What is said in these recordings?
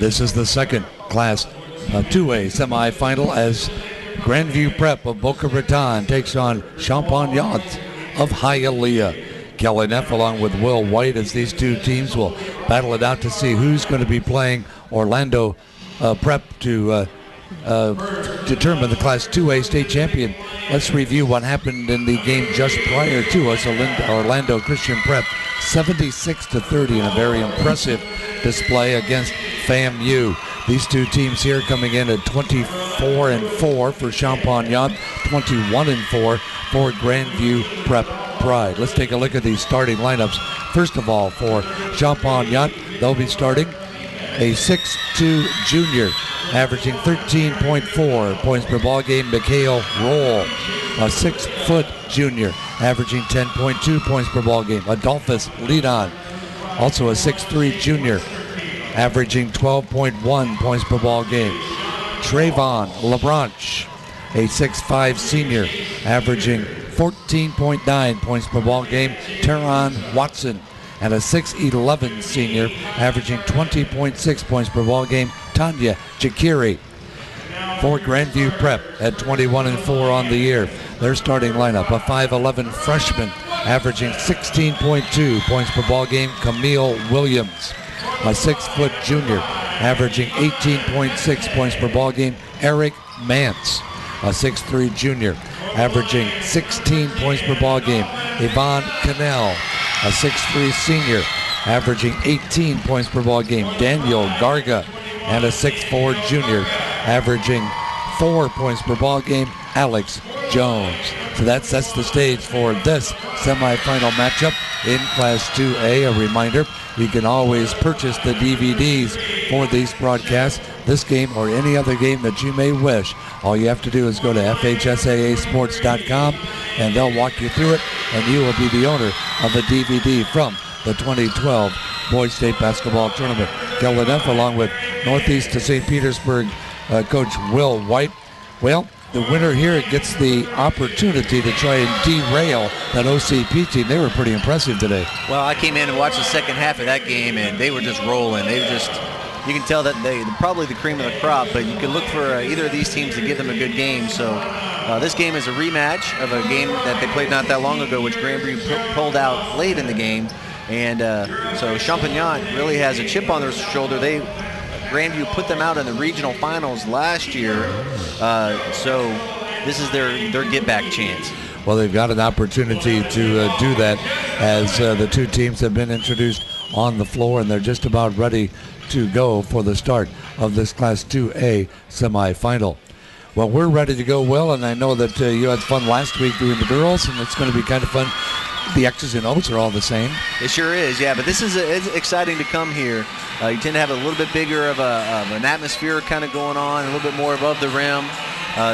This is the second Class 2A semifinal as Grandview Prep of Boca Raton takes on Champagnat of Hialeah. Kelly Neff along with Will White as these two teams will battle it out to see who's going to be playing Orlando Prep to determine the Class 2A state champion. Let's review what happened in the game just prior to us. Orlando Christian Prep 76-30 in a very impressive display against FAMU. These two teams here coming in at 24-4 for Champagnat, 21-4 for Grandview Prep Pride. Let's take a look at these starting lineups. First of all, for Champagnat, they'll be starting a 6'2 junior, averaging 13.4 points per ball game, Mikhail Roll. A 6-foot junior, averaging 10.2 points per ball game, Adolphus Lidon. Also a 6'3 junior, averaging 12.1 points per ball game. Trayvon LeBranche, a 6'5 senior, averaging 14.9 points per ball game. Teron Watson, and a 6'11 senior, averaging 20.6 points per ball game, Tanya Jakiri. For Grandview Prep at 21-4 on the year, their starting lineup, a 5'11 freshman, averaging 16.2 points per ball game, Camille Williams. A 6-foot junior, averaging 18.6 points per ball game, Eric Mance. A 6'3 junior, averaging 16 points per ball game, Yvonne Cannell. A 6'3 senior, averaging 18 points per ball game, Daniel Garga. And a 6'4 junior, averaging 4 points per ball game, Alex Jones. So that sets the stage for this semifinal matchup in Class 2A. A reminder, you can always purchase the DVDs for these broadcasts, this game or any other game that you may wish. All you have to do is go to FHSAAsports.com and they'll walk you through it, and you will be the owner of a DVD from the 2012 Boys State Basketball Tournament. Kelly Neff along with Northeast to St. Petersburg coach Will White. Well, the winner here gets the opportunity to try and derail that OCP team. They were pretty impressive today. Well, I came in and watched the second half of that game, and they were just rolling. They were just, you can tell that they're probably the cream of the crop, but you can look for either of these teams to give them a good game. So this game is a rematch of a game that they played not that long ago, which Grandview pulled out late in the game. And so Champagnat really has a chip on their shoulder. Grandview put them out in the regional finals last year, so this is their get-back chance. Well, they've got an opportunity to do that as the two teams have been introduced on the floor, and they're just about ready to go for the start of this Class 2A semifinal. Well, we're ready to go, Will, and I know that you had fun last week doing the girls, and it's going to be kind of fun. The X's and O's are all the same. It sure is, yeah, but it's exciting to come here. You tend to have a little bit bigger of an atmosphere kind of going on, a little bit more above the rim,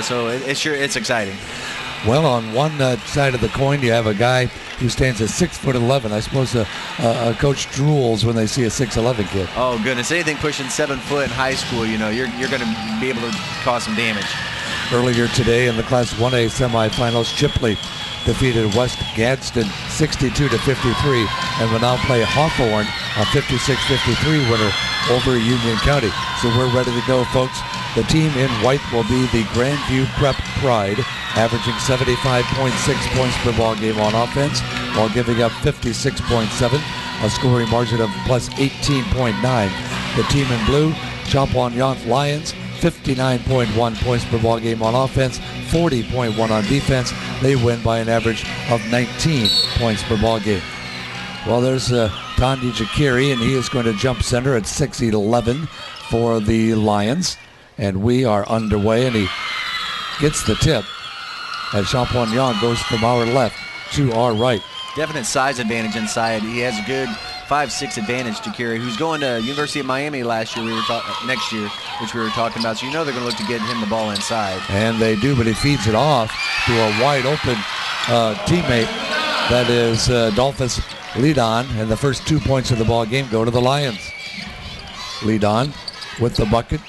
so it's exciting. Well, on one side of the coin, you have a guy who stands at 6'11". I suppose a coach drools when they see a 6'11 kid. Oh, goodness. Anything pushing 7 foot in high school, you know, you're going to be able to cause some damage. Earlier today in the Class 1A semifinals, Chipley defeated West Gadsden 62-53 and will now play Hawthorne, a 56-53 winner over Union County. So we're ready to go, folks. The team in white will be the Grandview Prep Pride, averaging 75.6 points per ball game on offense while giving up 56.7, a scoring margin of plus 18.9. The team in blue, Champagnat Lions, 59.1 points per ball game on offense, 40.1 on defense. They win by an average of 19 points per ball game. Well, there's Tanya Jakiri, and he is going to jump center at 6'11 for the Lions. And we are underway, and he gets the tip as Champagnat goes from our left to our right. Definite size advantage inside. He has a good 5'6" advantage to carry, who's going to University of Miami next year, which we were talking about. So you know they're going to look to get him the ball inside. And they do, but he feeds it off to a wide open teammate. That is Adolphus Lidon, and the first 2 points of the ball game go to the Lions. Lidon with the bucket.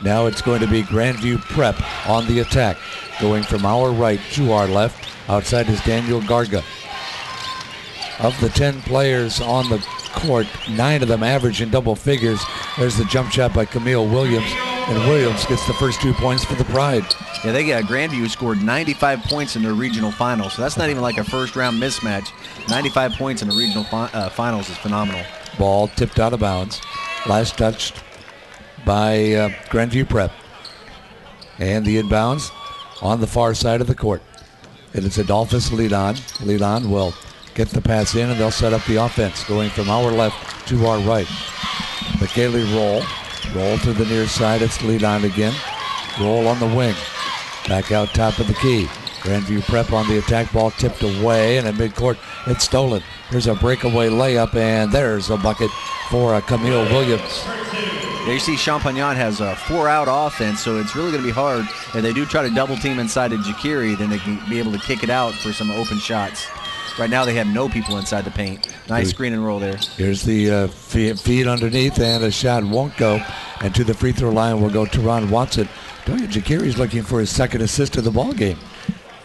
Now it's going to be Grandview Prep on the attack, going from our right to our left. Outside is Daniel Garga. Of the 10 players on the court, 9 of them average in double figures. There's the jump shot by Camille Williams, and Williams gets the first 2 points for the Pride. Yeah, they got Grandview scored 95 points in their regional finals, so that's not even like a first-round mismatch. 95 points in the regional finals is phenomenal. Ball tipped out of bounds. Last touched by Grandview Prep. And the inbounds on the far side of the court. It is Adolphus Leadon. Leadon will get the pass in, and they'll set up the offense, going from our left to our right. McKaylee roll to the near side. It's Leadon again. Roll on the wing. Back out top of the key. Grandview Prep on the attack. Ball tipped away, and at midcourt, it's stolen. Here's a breakaway layup, and there's a bucket for Camille Williams. There you see Champagnat has a 4-out offense, so it's really going to be hard. If they do try to double team inside of Jakiri, then they can be able to kick it out for some open shots. Right now they have no people inside the paint. Nice screen and roll there. Here's the feed underneath, and a shot won't go. And to the free throw line will go Teron Watson. Jakiri's looking for his second assist of the ball game.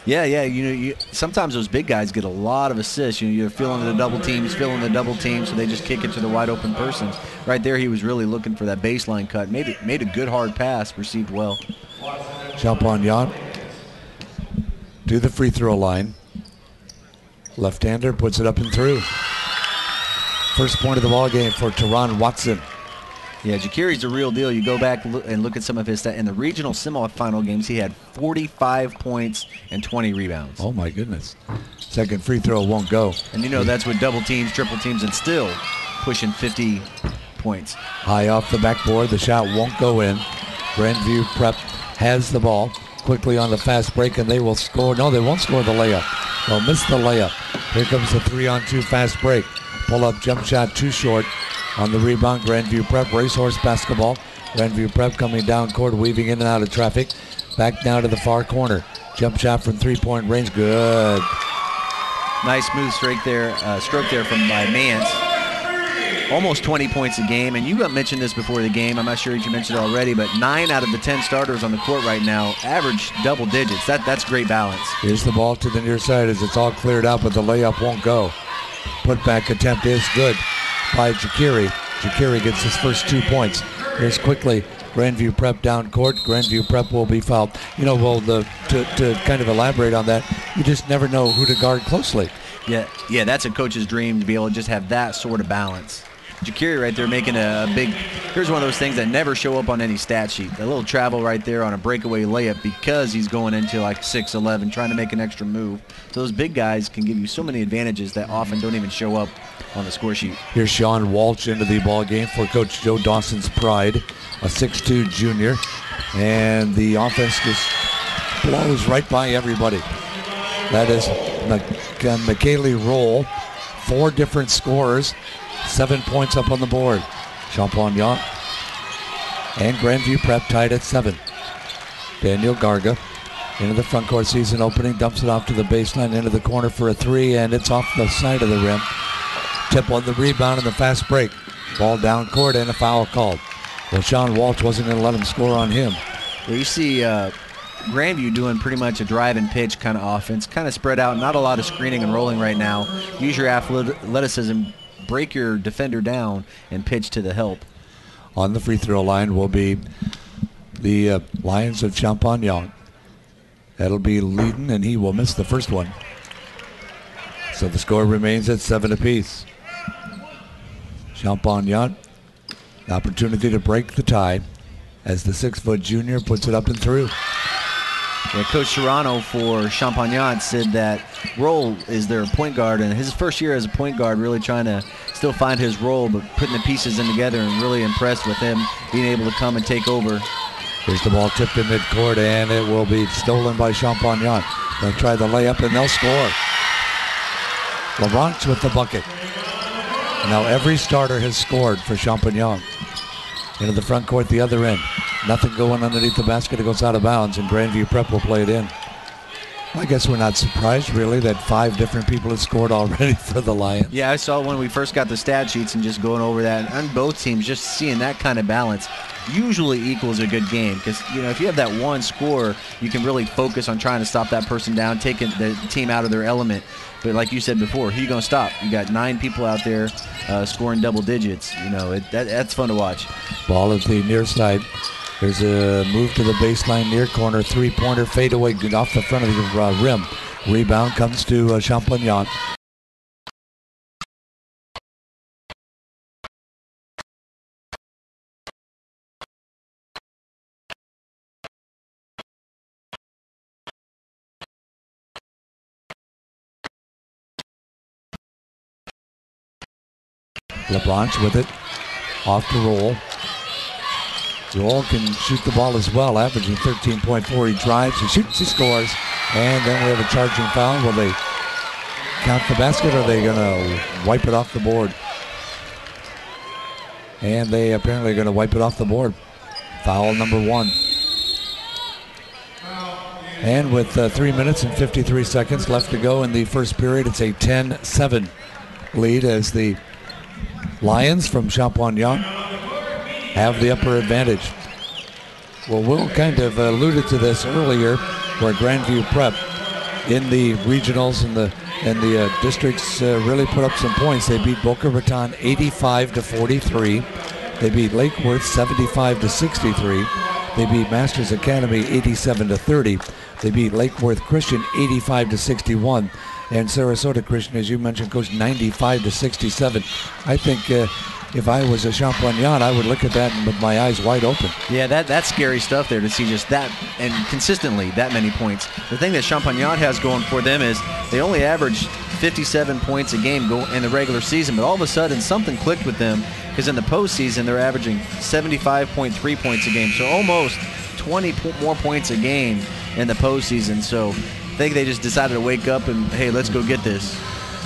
Yeah. Sometimes those big guys get a lot of assists. You're feeling the double teams, so they just kick it to the wide open person. Right there, he was really looking for that baseline cut. Made a good hard pass, received well. Champagnat to the free throw line. Left-hander puts it up and through. First point of the ball game for Teron Watson. Yeah, Jakiri's the real deal. You go back and look at some of his stats. In the regional semifinal games, he had 45 points and 20 rebounds. Oh, my goodness. Second free throw won't go. And that's with double teams, triple teams, and still pushing 50 points. High off the backboard. The shot won't go in. Grandview Prep has the ball quickly on the fast break, and they will score. No, they won't score the layup. They'll miss the layup. Here comes the 3-on-2 fast break. Pull-up jump shot too short. On the rebound, Grandview Prep, racehorse basketball. Grandview Prep coming down court, weaving in and out of traffic. Back now to the far corner. Jump shot from three-point range, good. Nice smooth stroke there from by Mance. Almost 20 points a game, and you got mentioned this before the game. I'm not sure if you mentioned it already, but 9 out of the 10 starters on the court right now average double digits. That's great balance. Here's the ball to the near side as it's all cleared out, but the layup won't go. Putback attempt is good by Jakiri. Jakiri gets his first 2 points. Here's quickly Grandview Prep down court. Grandview Prep will be fouled. To kind of elaborate on that, you just never know who to guard closely. Yeah, that's a coach's dream to be able to just have that sort of balance. Jakiri right there making a big, here's one of those things that never show up on any stat sheet. A little travel right there on a breakaway layup because he's going into like 6'11", trying to make an extra move. So those big guys can give you so many advantages that often don't even show up on the score sheet. Here's Sean Walsh into the ball game for Coach Joe Dawson's Pride, a 6'2" junior. And the offense just blows right by everybody. That is McKaylee Roll, 4 different scorers. 7 points up on the board. Champagnat and Grandview Prep tied at 7. Daniel Garga into the front court, season opening, dumps it off to the baseline, into the corner for a 3, and it's off the side of the rim. Tip on the rebound and the fast break. Ball down court and a foul called. Well, Sean Walsh wasn't going to let him score on him. Well, you see Grandview doing pretty much a drive and pitch kind of offense, kind of spread out, not a lot of screening and rolling right now. Use your athleticism, break your defender down, and pitch to the help. On the free throw line will be the Lions of Champagnat. That'll be Leadon, and he will miss the first one. So the score remains at 7 apiece. Champagnat, the opportunity to break the tie as the 6-foot junior puts it up and through. Yeah, Coach Serrano for Champagnat said that Roll is their point guard, and his first year as a point guard, really trying to still find his role, but putting the pieces in together, and really impressed with him being able to come and take over. Here's the ball tipped in midcourt, and it will be stolen by Champagnat. They'll try the layup, and they'll score. LeBronx with the bucket. Now every starter has scored for Champagnat. Into the front court, the other end. Nothing going underneath the basket. It goes out of bounds, and Grandview Prep will play it in. Well, I guess we're not surprised, really, that 5 different people have scored already for the Lions. Yeah, I saw when we first got the stat sheets and just going over that. On both teams, just seeing that kind of balance. usually equals a good game, because if you have that one score, you can really focus on trying to stop that person down, taking the team out of their element. But like you said before, who are you going to stop? You got 9 people out there scoring double digits. That's fun to watch. Ball at the near side. There's a move to the baseline near corner, three-pointer fadeaway off the front of the rim. Rebound comes to Champagnat. LeBlanc with it, off the roll. Joel can shoot the ball as well, averaging 13.4. He drives, he shoots, he scores. And then we have a charging foul. Will they count the basket, or are they going to wipe it off the board? And they apparently are going to wipe it off the board. Foul number 1. And with 3 minutes and 53 seconds left to go in the first period, it's a 10-7 lead as the Lions from Champagnat have the upper advantage. Well, Will kind of alluded to this earlier, where Grandview Prep in the regionals and the districts really put up some points. They beat Boca Raton 85-43. They beat Lake Worth 75-63. They beat Masters Academy 87-30. They beat Lake Worth Christian 85-61. And Sarasota Christian, as you mentioned, Coach, 95-67. I think if I was a Champagnat, I would look at that with my eyes wide open. Yeah, that's scary stuff there, to see just that, and consistently that many points. The thing that Champagnat has going for them is they only averaged 57 points a game in the regular season, but all of a sudden something clicked with them, because in the postseason they're averaging 75.3 points a game, so almost 20 more points a game in the postseason. So I think they just decided to wake up and, hey, let's go get this.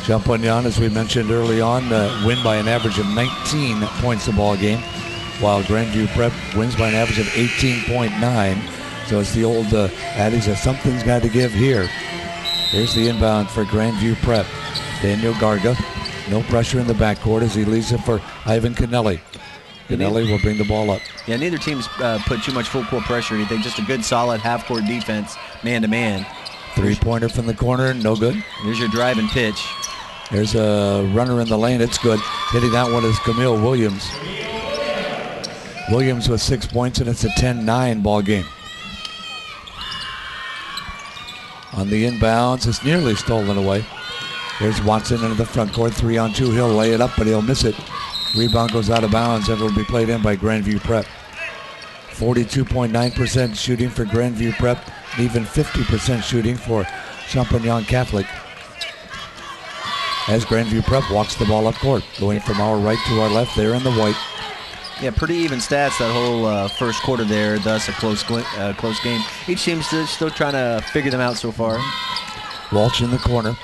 Champagnat, as we mentioned early on, win by an average of 19 points a ball game, while Grandview Prep wins by an average of 18.9. So it's the old adage that something's got to give here. Here's the inbound for Grandview Prep. Daniel Garga, no pressure in the backcourt as he leaves it for Ivan Canelli. Canelli will bring the ball up. Yeah, neither team's put too much full court pressure. You think just a good, solid half-court defense, man-to-man. Three-pointer from the corner, no good. Here's your drive and pitch. There's a runner in the lane, it's good. Hitting that one is Camille Williams. Williams with 6 points, and it's a 10-9 ball game. On the inbounds, it's nearly stolen away. There's Watson into the front court, 3-on-2. He'll lay it up, but he'll miss it. Rebound goes out of bounds, and it will be played in by Grandview Prep. 42.9% shooting for Grandview Prep, and even 50% shooting for Champagnat Catholic. As Grandview Prep walks the ball up court, going from our right to our left there in the white. Yeah, pretty even stats that whole first quarter there, thus a close game. Each team's still trying to figure them out so far. Walsh in the corner.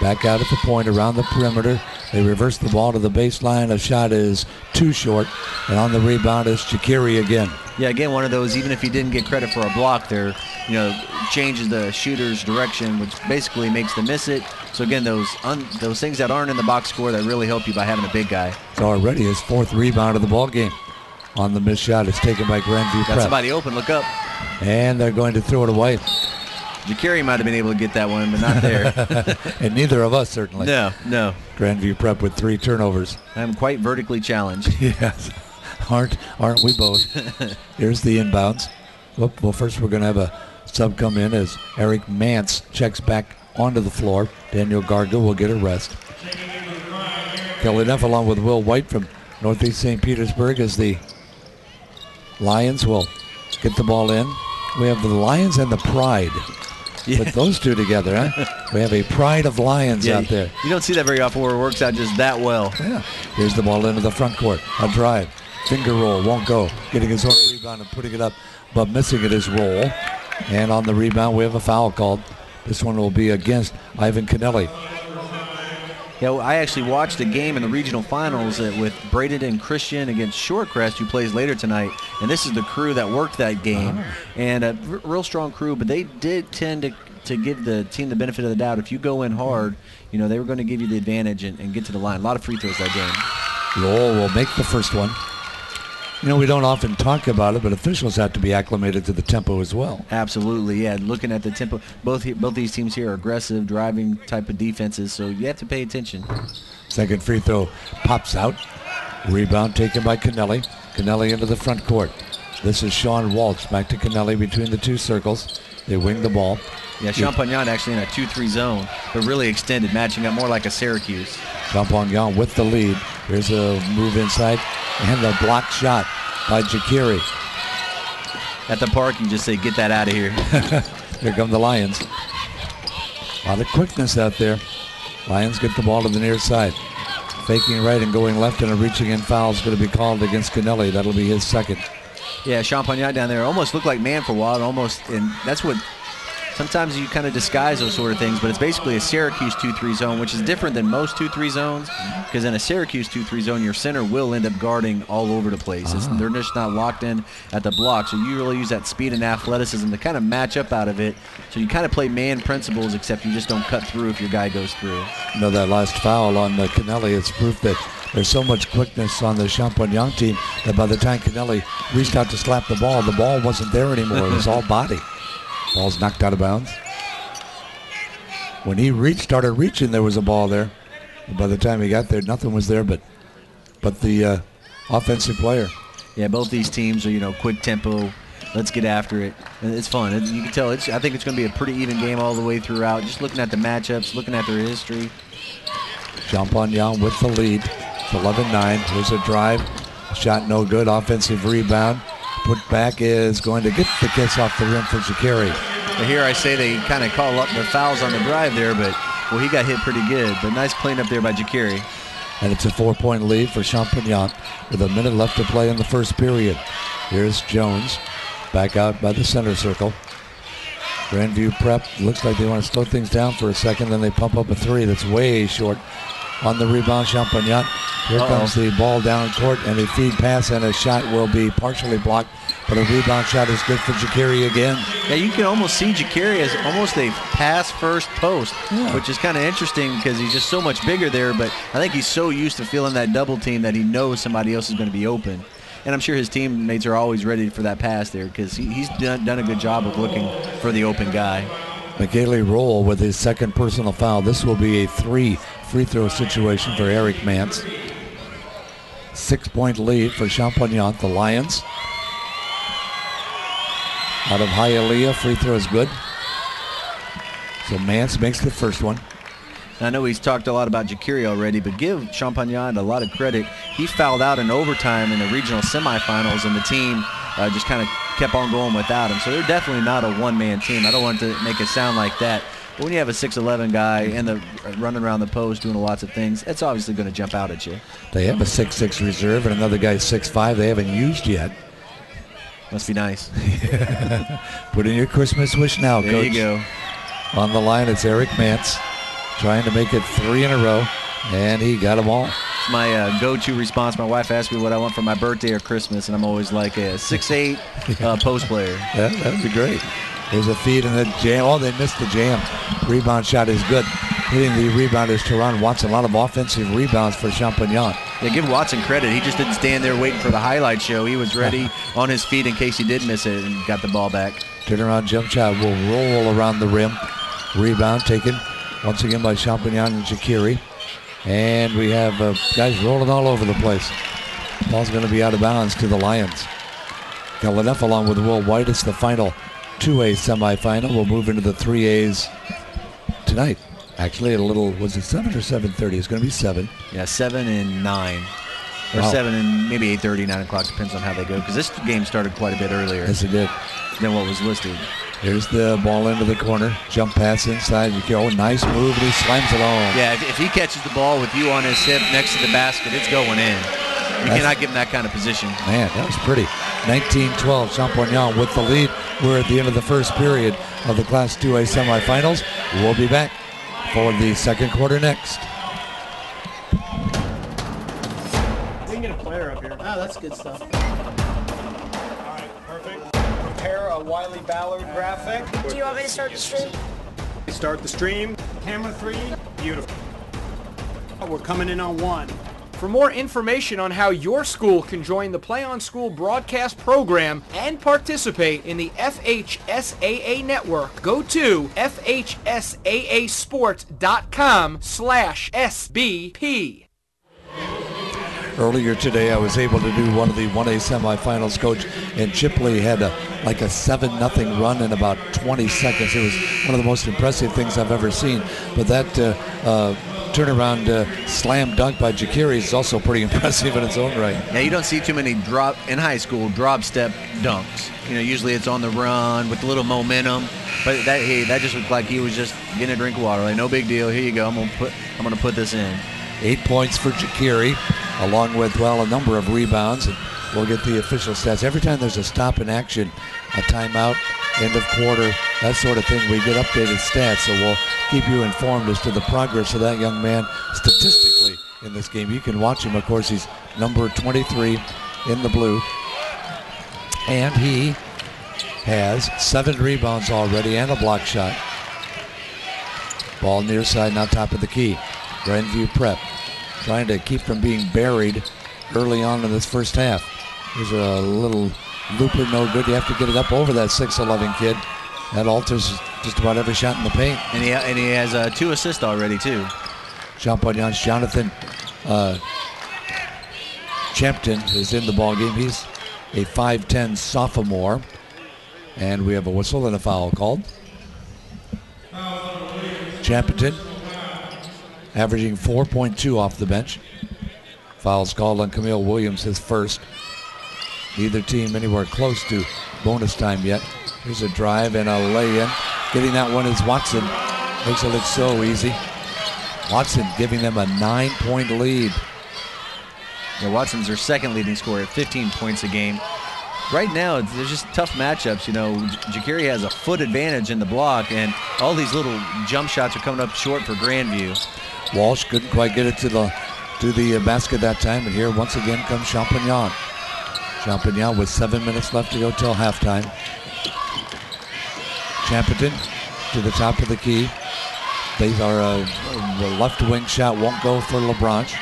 Back out at the point around the perimeter. They reverse the ball to the baseline. A shot is too short. And on the rebound is Chikiri again. Yeah, again, one of those, even if he didn't get credit for a block there, changes the shooter's direction, which basically makes them miss it. So again, those things that aren't in the box score that really help you by having a big guy. It's already his 4th rebound of the ball game. On the missed shot, it's taken by Grandview Prep. Got somebody open, look up. And they're going to throw it away. Jakari might have been able to get that one, but not there. And neither of us, certainly. No. Grandview Prep with 3 turnovers. I'm quite vertically challenged. Yes. Aren't we both? Here's the inbounds. Well, first we're going to have a sub come in as Eric Mance checks back onto the floor. Daniel Garga will get a rest. Kelly Neff along with Will White from Northeast St. Petersburg as the Lions will get the ball in. We have the Lions and the Pride. Yeah. Put those two together, huh? We have a pride of Lions out there. You don't see that very often where it works out just that well. Yeah. Here's the ball into the front court. A drive. Finger roll. Won't go. Getting his own rebound and putting it up, but missing it is roll. And on the rebound, we have a foul called. This one will be against Ivan Canelli. Yeah, I actually watched a game in the regional finals with Bradenton Christian against Shorecrest, who plays later tonight. And this is the crew that worked that game. And a real strong crew, but they did tend to give the team the benefit of the doubt. If you go in hard, they were going to give you the advantage and get to the line. A lot of free throws that game. Lowell will make the first one. You know, we don't often talk about it, but officials have to be acclimated to the tempo as well. Absolutely, yeah. Looking at the tempo, both these teams here are aggressive, driving type of defenses, so you have to pay attention. Second free throw pops out. Rebound taken by Kennelly. Kennelly into the front court. This is Sean Waltz back to Kennelly between the two circles. They wing the ball. Yeah, Champagnat actually in a 2-3 zone, but really extended, matching up more like a Syracuse. Champagnat with the lead. Here's a move inside and a block shot by Jakiri. At the park, you just say, get that out of here. Here come the Lions. A lot of quickness out there. Lions get the ball to the near side. Faking right and going left, and a reaching in foul is going to be called against Kennelly. That'll be his second. Yeah, Champagnat down there almost looked like man for a while, and that's what sometimes you kind of disguise those sort of things, but it's basically a Syracuse 2-3 zone, which is different than most 2-3 zones, because in a Syracuse 2-3 zone, your center will end up guarding all over the place. They're just not locked in at the block, so you really use that speed and athleticism to kind of match up out of it. So you kind of play man principles, except you just don't cut through if your guy goes through. You know, that last foul on Kennelly, it's proof that there's so much quickness on the Champagnat team that by the time Kennelly reached out to slap the ball wasn't there anymore. It was all body. Ball's knocked out of bounds. When he started reaching, there was a ball there. And by the time he got there, nothing was there but the offensive player. Yeah, both these teams are, quick tempo. Let's get after it. And it's fun. You can tell. I think it's going to be a pretty even game all the way throughout. Just looking at the matchups, looking at their history. Champagnat with the lead. It's 11-9. Here's a drive. Shot no good. Offensive rebound. Put back is going to get the kiss off the rim for Jakiri. Here I say they kind of call up their fouls on the drive there, but he got hit pretty good. But nice cleanup there by Jakiri. And it's a 4-point lead for Champagnat with a minute left to play in the first period. Here's Jones back out by the center circle. Grandview prep. Looks like they want to slow things down for a second. Then they pump up a three that's way short. On the rebound, Champagnat. Here comes the ball down court, and a feed pass and a shot will be partially blocked, but a rebound shot is good for Jakiri again. Yeah, you can almost see Jakiri as almost a pass first post, which is kind of interesting because he's just so much bigger there, but I think he's so used to feeling that double team that he knows somebody else is going to be open. And I'm sure his teammates are always ready for that pass there because he's done a good job of looking for the open guy. McKaylee Roll with his second personal foul. This will be a 3 free throw situation for Eric Mance. 6-point lead for Champagnat, the Lions. Out of Hialeah, free throw is good. So Mance makes the first one. I know he's talked a lot about Jakiri already, but give Champagnat a lot of credit. He fouled out in overtime in the regional semifinals, and the team just kind of kept on going without him. So they're definitely not a one-man team. I don't want to make it sound like that. But when you have a 6'11" guy and running around the post doing lots of things, it's obviously going to jump out at you. They have a 6'6" reserve and another guy 6'5" they haven't used yet. Must be nice. Put in your Christmas wish now, Coach. There you go. On the line, it's Eric Mance trying to make it 3 in a row, and he got them all. It's my go-to response. My wife asked me what I want for my birthday or Christmas, and I'm always like a 6'8" post player. Yeah, that would be great. There's a feed and the jam. Oh, they missed the jam. Rebound shot is good. Hitting the rebound is Teron Watson. A lot of offensive rebounds for Champagnat. Yeah, give Watson credit. He just didn't stand there waiting for the highlight show. He was ready on his feet in case he did miss it and got the ball back. Turnaround jump shot will roll around the rim. Rebound taken once again by Champagnat and Jakiri. And we have guys rolling all over the place. Ball's going to be out of bounds to the Lions. Galineff along with Will White. It's the final 2A semifinal. We'll move into the 3As tonight. Actually, at a little, was it 7 or 7:30? It's going to be 7. Yeah, 7 and 9. Or 7 and maybe 8:30, 9 o'clock, depends on how they go. Because this game started quite a bit earlier. Yes, it did. Than what was listed. Here's the ball into the corner. Jump pass inside. Oh, nice move, and he slams it home. Yeah, if he catches the ball with you on his hip next to the basket, it's going in. You cannot give him that kind of position. Man, that was pretty. 19-12, Champagnat with the lead. We're at the end of the first period of the Class 2A semifinals. We'll be back for the second quarter next. We can get a player up here. Oh, that's good stuff. All right, perfect. Prepare a Wiley Ballard graphic. Do you want me to start the stream? Start the stream. Camera 3. Beautiful. We're coming in on 1. For more information on how your school can join the Play on School broadcast program and participate in the FHSAA network, go to FHSAAsports.com/SBP. Earlier today, I was able to do one of the 1A semifinals, Coach, and Chipley had like a 7-0 run in about 20 seconds. It was one of the most impressive things I've ever seen. But that turnaround slam dunk by Jakiri is also pretty impressive in its own right. Yeah, you don't see too many in high school drop step dunks. You know, usually it's on the run with a little momentum. But that just looked like he was just getting a drink of water. Like, no big deal. Here you go. I'm gonna put this in. 8 points for Jakiri, along with, well, a number of rebounds. And we'll get the official stats. Every time there's a stop in action, a timeout, end of quarter, that sort of thing, we get updated stats. So we'll keep you informed as to the progress of that young man statistically in this game. You can watch him. Of course, he's number 23 in the blue. And he has 7 rebounds already and a block shot. Ball near side, now top of the key. Grandview Prep trying to keep from being buried early on in this first half. Here's a little looper, no good. You have to get it up over that 6'11" kid. That alters just about every shot in the paint. And he has 2 assists already, too. Champagnat's Jonathan Champton is in the ball game. He's a 5'10" sophomore. And we have a whistle and a foul called. Champton averaging 4.2 off the bench. Foul's called on Camille Williams, his first. Neither team anywhere close to bonus time yet. Here's a drive and a lay-in. Getting that one is Watson. Makes it look so easy. Watson giving them a 9-point lead. Yeah, Watson's their second leading scorer at 15 points a game. Right now, there's just tough matchups. You know, Jakiri has a foot advantage in the block, and all these little jump shots are coming up short for Grandview. Walsh couldn't quite get it to the basket that time, and here once again comes Champagnat. Champagnat with 7 minutes left to go till halftime. Champton to the top of the key. They are the left wing shot won't go for LeBranche.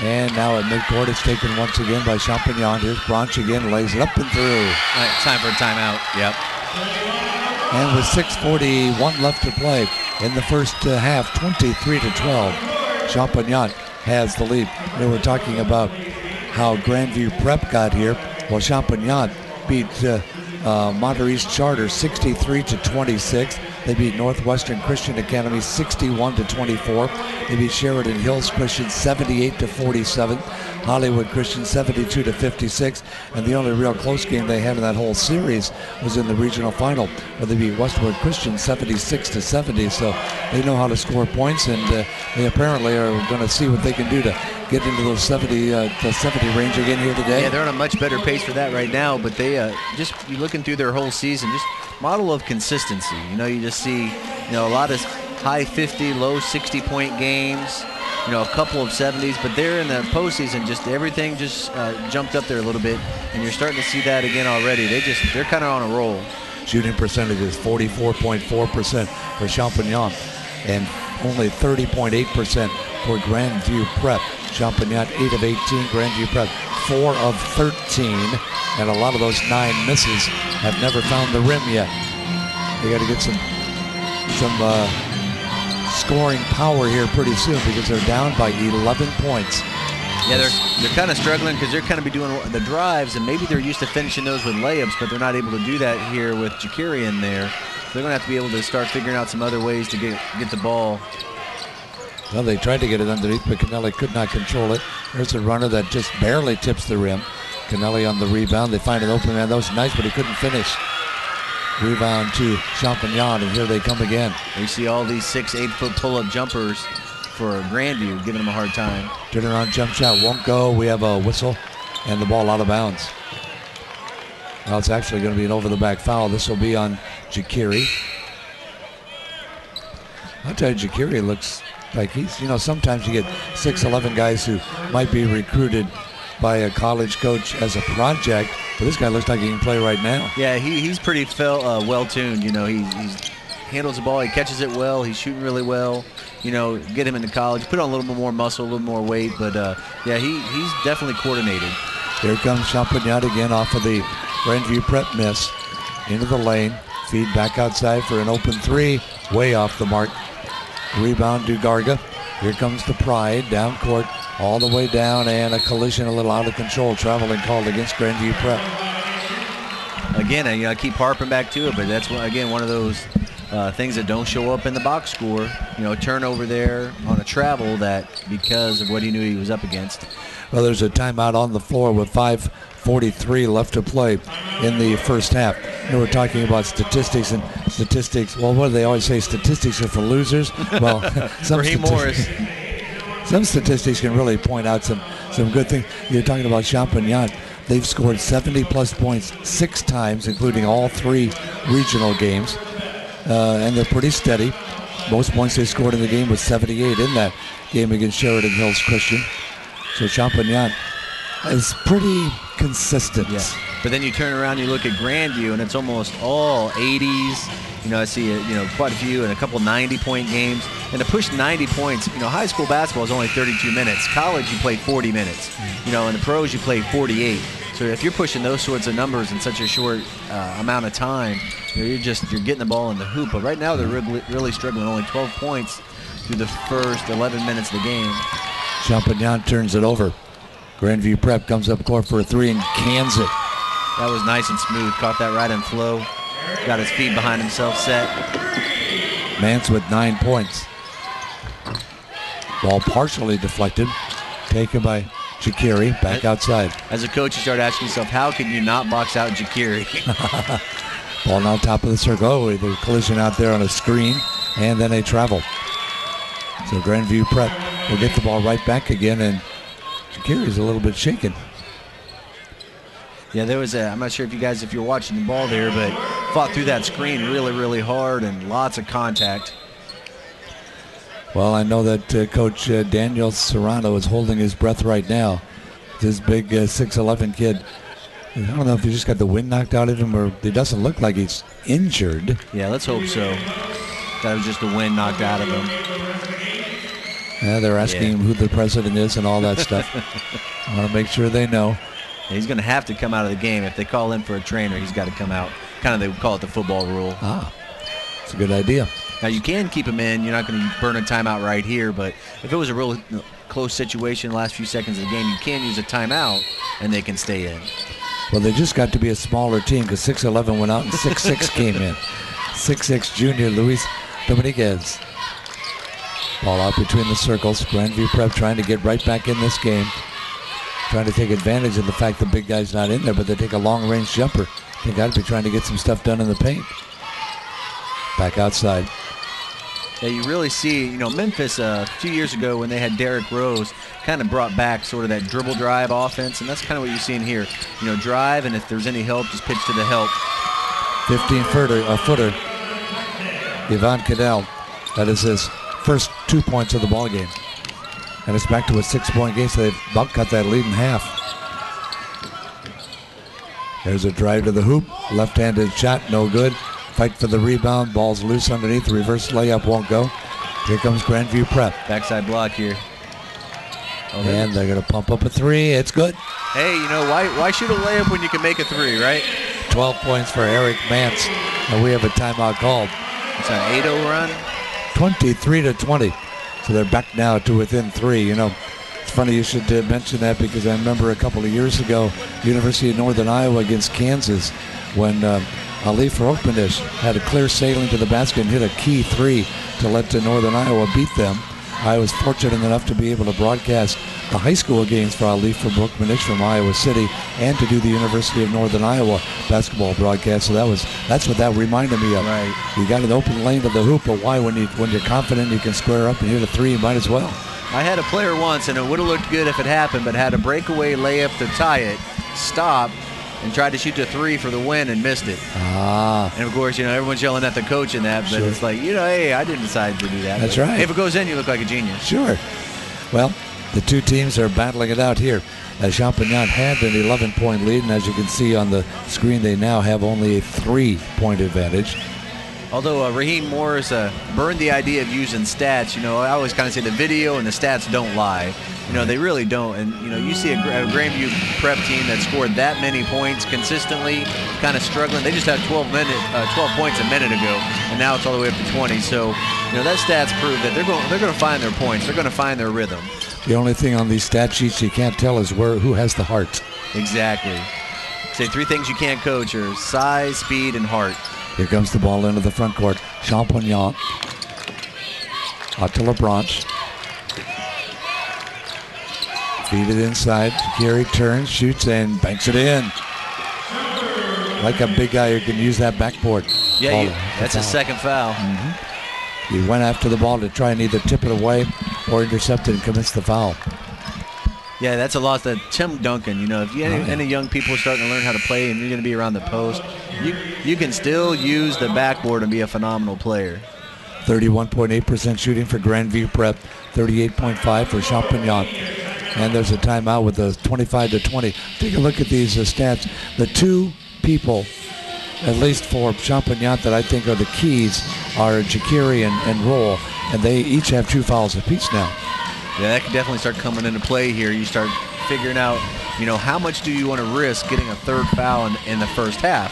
And now at midcourt, it's taken once again by Champagnat. Here's Branch again, lays it up and through. Time for a timeout. Yep. And with 6:41 left to play in the first half, 23-12, Champagnat has the lead. We were talking about how Grandview Prep got here. Well, Champagnat beat Monterey East Charter 63-26. They beat Northwestern Christian Academy 61-24. They beat Sheridan Hills Christian 78-47. Hollywood Christian 72-56. And the only real close game they had in that whole series was in the regional final, where they beat Westwood Christian 76-70. So they know how to score points, and they apparently are going to see what they can do to get into those 70 range again here today. Yeah, they're on a much better pace for that right now, but they just, you looking through their whole season, just model of consistency. You know, you just see, you know, a lot of high 50, low 60-point games, you know, a couple of 70s, but they're in the postseason, just everything just jumped up there a little bit, and you're starting to see that again already. They're kind of on a roll. Shooting percentage is 44.4% for Champagnat and only 30.8% for Grandview Prep. Champagnat 8 of 18, Grandview Prep 4 of 13, and a lot of those 9 misses have never found the rim yet. They got to get some scoring power here pretty soon, because they're down by 11 points. Yeah, they're kind of struggling because they're kind of be doing the drives, and maybe they're used to finishing those with layups, but they're not able to do that here with Jakiri in there. They're going to have to be able to start figuring out some other ways to get the ball. Well, they tried to get it underneath, but Canelli could not control it. There's a runner that just barely tips the rim. Canelli on the rebound. They find an open man. That was nice, but he couldn't finish. Rebound to Champagnat, and here they come again. We see all these 6-8-foot pull-up jumpers for Grandview, giving them a hard time. Turnaround jump shot won't go. We have a whistle, and the ball out of bounds. Now it's actually going to be an over-the-back foul. This will be on Jakiri. I'll tell you, Jakiri looks like he's, you know, sometimes you get 6'11" guys who might be recruited by a college coach as a project, but this guy looks like he can play right now. Yeah, he's pretty well-tuned. You know, he handles the ball. He catches it well. He's shooting really well. You know, get him into college. Put on a little bit more muscle, a little more weight. But, yeah, he's definitely coordinated. Here comes Champagnat again off of the Grandview prep miss. Into the lane. Feed back outside for an open three. Way off the mark. Rebound to Garga. Here comes the Pride. Down court. All the way down. And a collision a little out of control. Traveling called against Grandview prep. Again, I keep harping back to it, but that's, again, one of those things that don't show up in the box score. You know, turnover there on a travel that because of what he knew he was up against. Well, there's a timeout on the floor with 5:43 left to play in the first half. You know, we're talking about statistics and statistics. Well, what do they always say? Statistics are for losers. Well, some statistics can really point out some good things. You're talking about Champagnat. They've scored 70-plus points 6 times, including all 3 regional games. And they're pretty steady. Most points they scored in the game was 78 in that game against Sheridan Hills Christian. So Champagnat is pretty consistent. Yeah. But then you turn around, you look at Grandview, and it's almost all 80s. You know, I see quite a few and a couple 90-point games. And to push 90 points, you know, high school basketball is only 32 minutes. College, you play 40 minutes. You know, in the pros, you play 48. So if you're pushing those sorts of numbers in such a short amount of time, you're getting the ball in the hoop. But right now they're really struggling. Only 12 points through the first 11 minutes of the game. Champagnat turns it over. Grandview Prep comes up court for a 3 and cans it. That was nice and smooth. Caught that right in flow. Got his feet behind himself set. Mance with 9 points. Ball partially deflected. Taken by Jakiri. Back outside. As a coach, you start asking yourself, how can you not box out Jakiri? Ball now top of the circle. Oh, the collision out there on a screen. And then a travel. So Grandview Prep will get the ball right back again. And Jakiri's a little bit shaken. Yeah, there was I'm not sure if you're watching the ball there, but fought through that screen really, really hard and lots of contact. Well, I know that Coach Daniel Serrano is holding his breath right now. This big 6'11" kid. I don't know if he just got the wind knocked out of him or it doesn't look like he's injured. Yeah, let's hope so. That was just the wind knocked out of him. Yeah, they're asking him who the president is and all that stuff. I want to make sure they know. He's going to have to come out of the game. If they call in for a trainer, he's got to come out. Kind of, they would call it the football rule. Ah, that's a good idea. Now, you can keep him in. You're not going to burn a timeout right here, but if it was a real close situation the last few seconds of the game, you can use a timeout, and they can stay in. Well, they just got to be a smaller team because 6'11" went out and 6'6" came in. 6'6" junior Luis Dominguez. Ball out between the circles. Grandview Prep trying to get right back in this game. Trying to take advantage of the fact the big guy's not in there, but they take a long-range jumper. They got to be trying to get some stuff done in the paint. Back outside. Yeah, you really see, Memphis a few years ago when they had Derrick Rose kind of brought back sort of that dribble drive offense, and that's kind of what you're seeing here. Drive, and if there's any help, just pitch to the help. 15-footer. Yvonne Cadell. That is his first 2 points of the ball game. And it's back to a 6-point game, so they've about cut that lead in half. There's a drive to the hoop. Left-handed shot, no good. Fight for the rebound. Ball's loose underneath. The reverse layup won't go. Here comes Grandview Prep. Backside block here. And they're going to pump up a 3. It's good. Hey, why shoot a layup when you can make a 3, right? 12 points for Eric Mance. And we have a timeout called. It's an 8-0 run. 23-20. So they're back now to within 3. It's funny you should mention that because I remember a couple of years ago, University of Northern Iowa against Kansas, when Ali Farokmanish had a clear sailing to the basket and hit a key 3 to let Northern Iowa beat them. I was fortunate enough to be able to broadcast the high school games for Ali Farokmanish from Iowa City and to do the University of Northern Iowa basketball broadcast. So that's what that reminded me of. Right. You got an open lane to the hoop, but why? When you're confident you can square up and hit a 3, you might as well. I had a player once, and it would have looked good if it happened, but had a breakaway layup to tie it, stop, and tried to shoot the 3 for the win and missed it. And of course, everyone's yelling at the coach in that, but sure. It's like, hey, I didn't decide to do that. That's but right. If it goes in, you look like a genius. Sure. Well, the two teams are battling it out here. As Champagnat had an 11-point lead, and as you can see on the screen, they now have only a 3-point advantage. Although Raheem Morris burned the idea of using stats, I always kind of say the video and the stats don't lie. They really don't. And, you see a Grandview prep team that scored that many points consistently, kind of struggling. They just had 12 points a minute ago, and now it's all the way up to 20. So, that stats prove that they're going to find their points. They're going to find their rhythm. The only thing on these stat sheets you can't tell is who has the heart. Exactly. Say 3 things you can't coach are size, speed, and heart. Here comes the ball into the front court. Champagnat. Out to LeBranche. Feed it inside. Gary turns, shoots, and banks it in. Like a big guy who can use that backboard. Yeah, that's his second foul. He went after the ball to try and either tip it away or intercept it and commits the foul. Yeah, that's a loss that Tim Duncan, if any young people are starting to learn how to play and you're going to be around the post, you can still use the backboard and be a phenomenal player. 31.8% shooting for Grandview Prep, 38.5% for Champagnat. And there's a timeout with a 25-20. Take a look at these stats. The 2 people, at least for Champagnat, that I think are the keys are Jakiri and Roll, and they each have 2 fouls apiece now. Yeah, that can definitely start coming into play here. You start figuring out, how much do you want to risk getting a 3rd foul in the first half?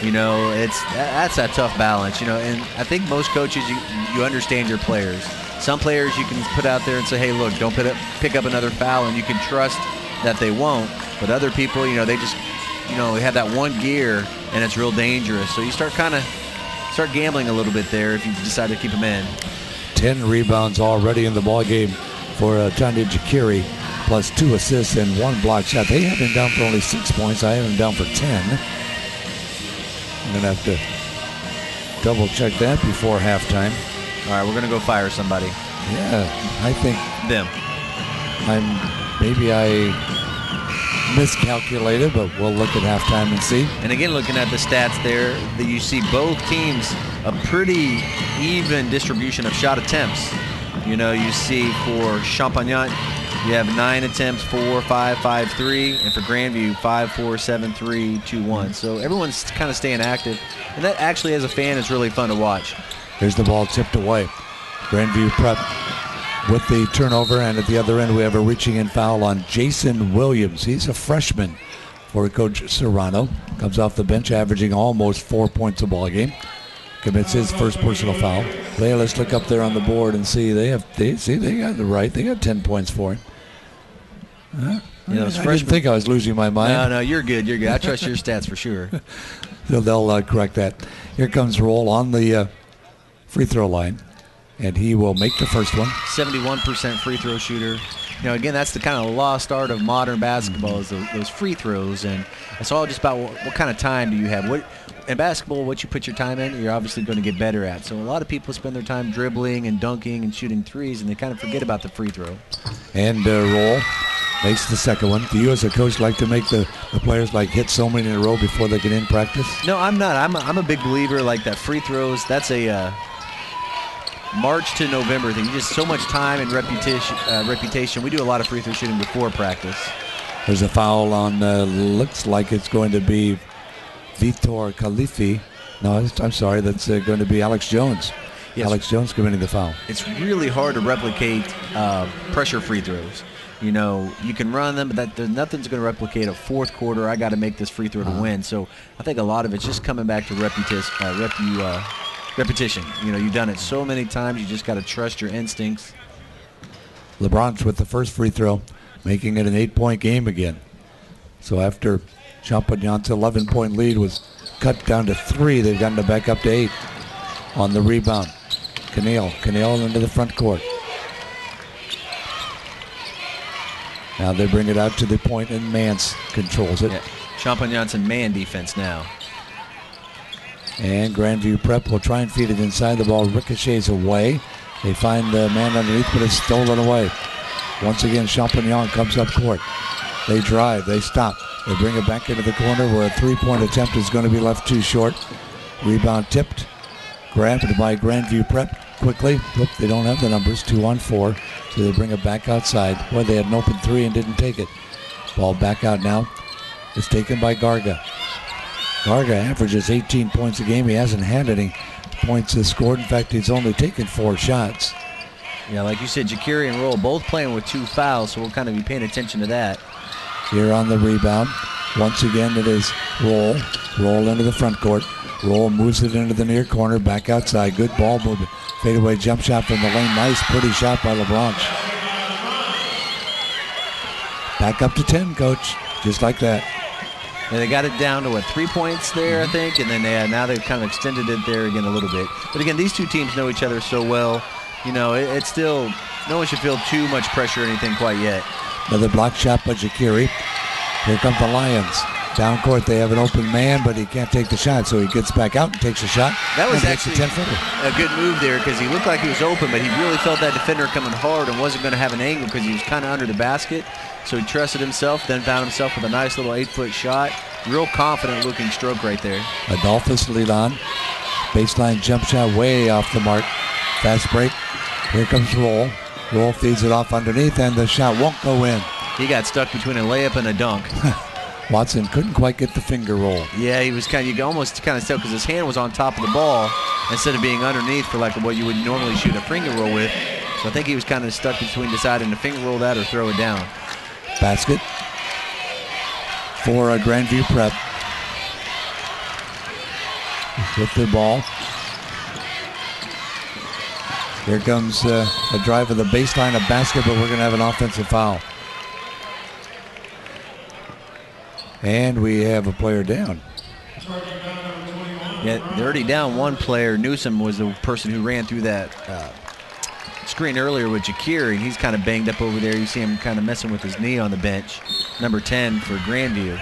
That's a tough balance, and I think most coaches, you understand your players. Some players you can put out there and say, hey, look, don't pick up another foul, and you can trust that they won't. But other people, they just, they have that one gear, and it's real dangerous. So you start gambling a little bit there if you decide to keep them in. 10 rebounds already in the ball game for Tanya Jakiri, plus 2 assists and 1 block shot. They have him down for only 6 points. I have him down for 10. I'm going to have to double check that before halftime. All right, we're going to go fire somebody. Yeah, I think them. Maybe I miscalculated, but we'll look at halftime and see. And again, looking at the stats there, that you see both teams a pretty even distribution of shot attempts. You see for Champagnat, you have 9 attempts, 4, 5, 5, 3, and for Grandview, 5, 4, 7, 3, 2, 1. So everyone's kind of staying active, and that actually, as a fan, is really fun to watch. Here's the ball tipped away. Grandview Prep with the turnover, and at the other end, we have a reaching in foul on Jason Williams. He's a freshman for Coach Serrano. Comes off the bench, averaging almost 4 points a ball game. Commits his first personal foul. Leah, let's look up there on the board and see. They got it right. They got 10 points for him. I didn't think I was losing my mind. No, you're good. You're good. I trust your stats for sure. So they'll correct that. Here comes Roll on the free throw line, and he will make the first one. 71% free throw shooter. Again, that's the kind of lost art of modern basketball is those free throws, and it's all just about what kind of time do you have. In basketball, what you put your time in, you're obviously going to get better at. So a lot of people spend their time dribbling and dunking and shooting threes, and they kind of forget about the free throw. And Roll makes the second one. Do you as a coach like to make the players hit so many in a row before they get in practice? No, I'm not. I'm a big believer that free throws, that's a March to November thing. Just so much time and reputation. We do a lot of free throw shooting before practice. There's a foul on, looks like it's going to be Vitor Khalifi. No, I'm sorry, that's going to be Alex Jones. Yes. Alex Jones committing the foul. It's really hard to replicate pressure free throws. You can run them, but nothing's going to replicate a fourth quarter. I got to make this free throw to win. So I think a lot of it's just coming back to repetition. You've done it so many times. You just got to trust your instincts. LeBron's with the first free throw, making it an 8-point game again. So after Champagnat's 11-point lead was cut down to 3, they've gotten it back up to 8 on the rebound. Canale into the front court. Now they bring it out to the point, and Mance controls it. Yeah. Champagnat's in man defense now. And Grandview Prep will try and feed it inside. The ball ricochets away. They find the man underneath, but it's stolen away. Once again, Champagnat comes up court. They drive. They stop. They bring it back into the corner where a 3-point attempt is going to be left too short. Rebound tipped. Grabbed by Grandview Prep quickly. Oop, they don't have the numbers. 2-on-4. So they bring it back outside. Boy, they had an open 3 and didn't take it. Ball back out now. It's taken by Garga. Garga averages 18 points a game. He hasn't had any points scored. In fact, he's only taken 4 shots. Yeah, like you said, Jakiri and Roll both playing with 2 fouls, so we'll kind of be paying attention to that. Here on the rebound, once again it is Roll. Roll into the front court. Roll moves it into the near corner, back outside. Good ball movement. Fadeaway jump shot from the lane. Nice, pretty shot by LeBranch. Back up to 10, Coach. Just like that. And they got it down to, 3 points there, I think, and then now they've kind of extended it there again a little bit. But again, these two teams know each other so well. You know, it's still, no one should feel too much pressure or anything quite yet. Another block shot by Jakiri. Here come the Lions. Down court, they have an open man, but he can't take the shot, so he gets back out and takes a shot. That was actually a 10-footer. A good move there because he looked like he was open, but he really felt that defender coming hard and wasn't going to have an angle because he was kind of under the basket. So he trusted himself, then found himself with a nice little 8-foot shot. Real confident-looking stroke right there. Adolphus lead on. Baseline jump shot way off the mark. Fast break. Here comes Roll. Roll feeds it off underneath, and the shot won't go in. He got stuck between a layup and a dunk. Watson couldn't quite get the finger roll. Yeah, he was you could almost kind of tell because his hand was on top of the ball instead of being underneath for like what you would normally shoot a finger roll with. So I think he was kind of stuck between deciding to finger roll that or throw it down. Basket for Grandview Prep. With the ball. Here comes a drive of the baseline, a basket, but we're going to have an offensive foul. And we have a player down. Yeah, they're already down one player. Newsom was the person who ran through that screen earlier with Jakiri, and he's kind of banged up over there. You see him kind of messing with his knee on the bench. Number 10 for Grandview.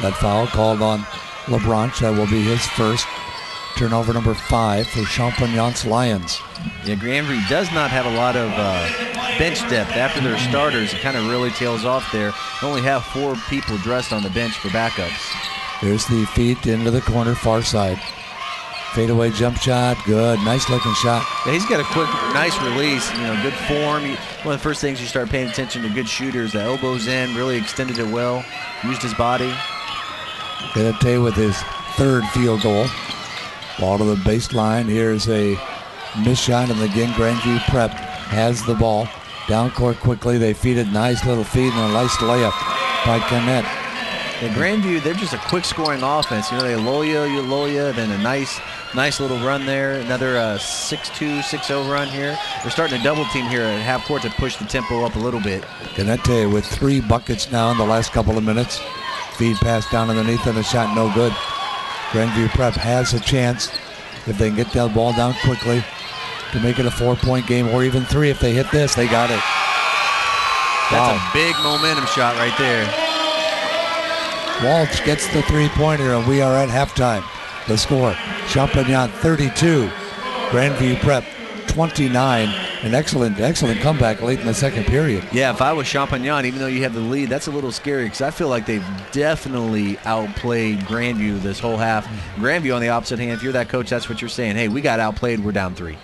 That foul called on LeBranch. That will be his first. Turnover number 5 for Champagnat's Lions. Yeah, Grandview does not have a lot of bench depth. After their starters, it kind of really tails off there. They only have 4 people dressed on the bench for backups. Here's the feed into the corner, far side. Fadeaway jump shot, good, nice looking shot. Yeah, he's got a quick, nice release, good form. One of the first things you start paying attention to good shooters, the elbows in, really extended it well, used his body. Benete with his 3rd field goal. Ball to the baseline. Here's a missed shot, and again Grandview Prep has the ball. Down court quickly. They feed it. Nice little feed and a nice layup by Champagnat. Yeah, Grandview, they're just a quick scoring offense. They lull you, then a nice little run there. Another 6-2, 6-0 run here. They're starting to double team here at half court to push the tempo up a little bit. Benete with 3 buckets now in the last couple of minutes. Feed pass down underneath and a shot no good. Grandview Prep has a chance if they can get that ball down quickly to make it a 4-point game, or even 3 if they hit this. They got it. That's a big momentum shot right there. Walsh gets the 3-pointer, and we are at halftime. The score, Champagnat 32, Grandview Prep 29. An excellent comeback late in the second period. Yeah, if I was Champagnat, even though you have the lead, that's a little scary because I feel like they've definitely outplayed Grandview this whole half. Grandview, on the opposite hand, if you're that coach, that's what you're saying. Hey, we got outplayed. We're down 3.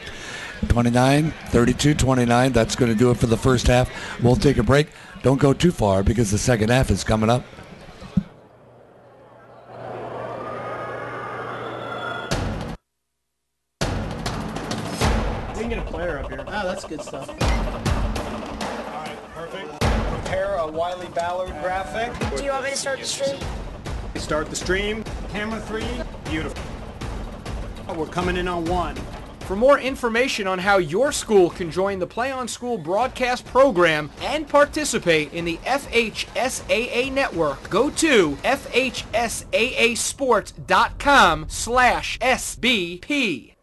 29, 32, 29. That's going to do it for the first half. We'll take a break. Don't go too far because the second half is coming up. We can get a player up here. Oh, that's good stuff. All right, perfect. Prepare a Wiley Ballard graphic. Do you want me to start the stream? Start the stream. Camera 3. Beautiful. We're coming in on 1. For more information on how your school can join the Play on School broadcast program and participate in the FHSAA network, go to FHSAAsports.com/SBP.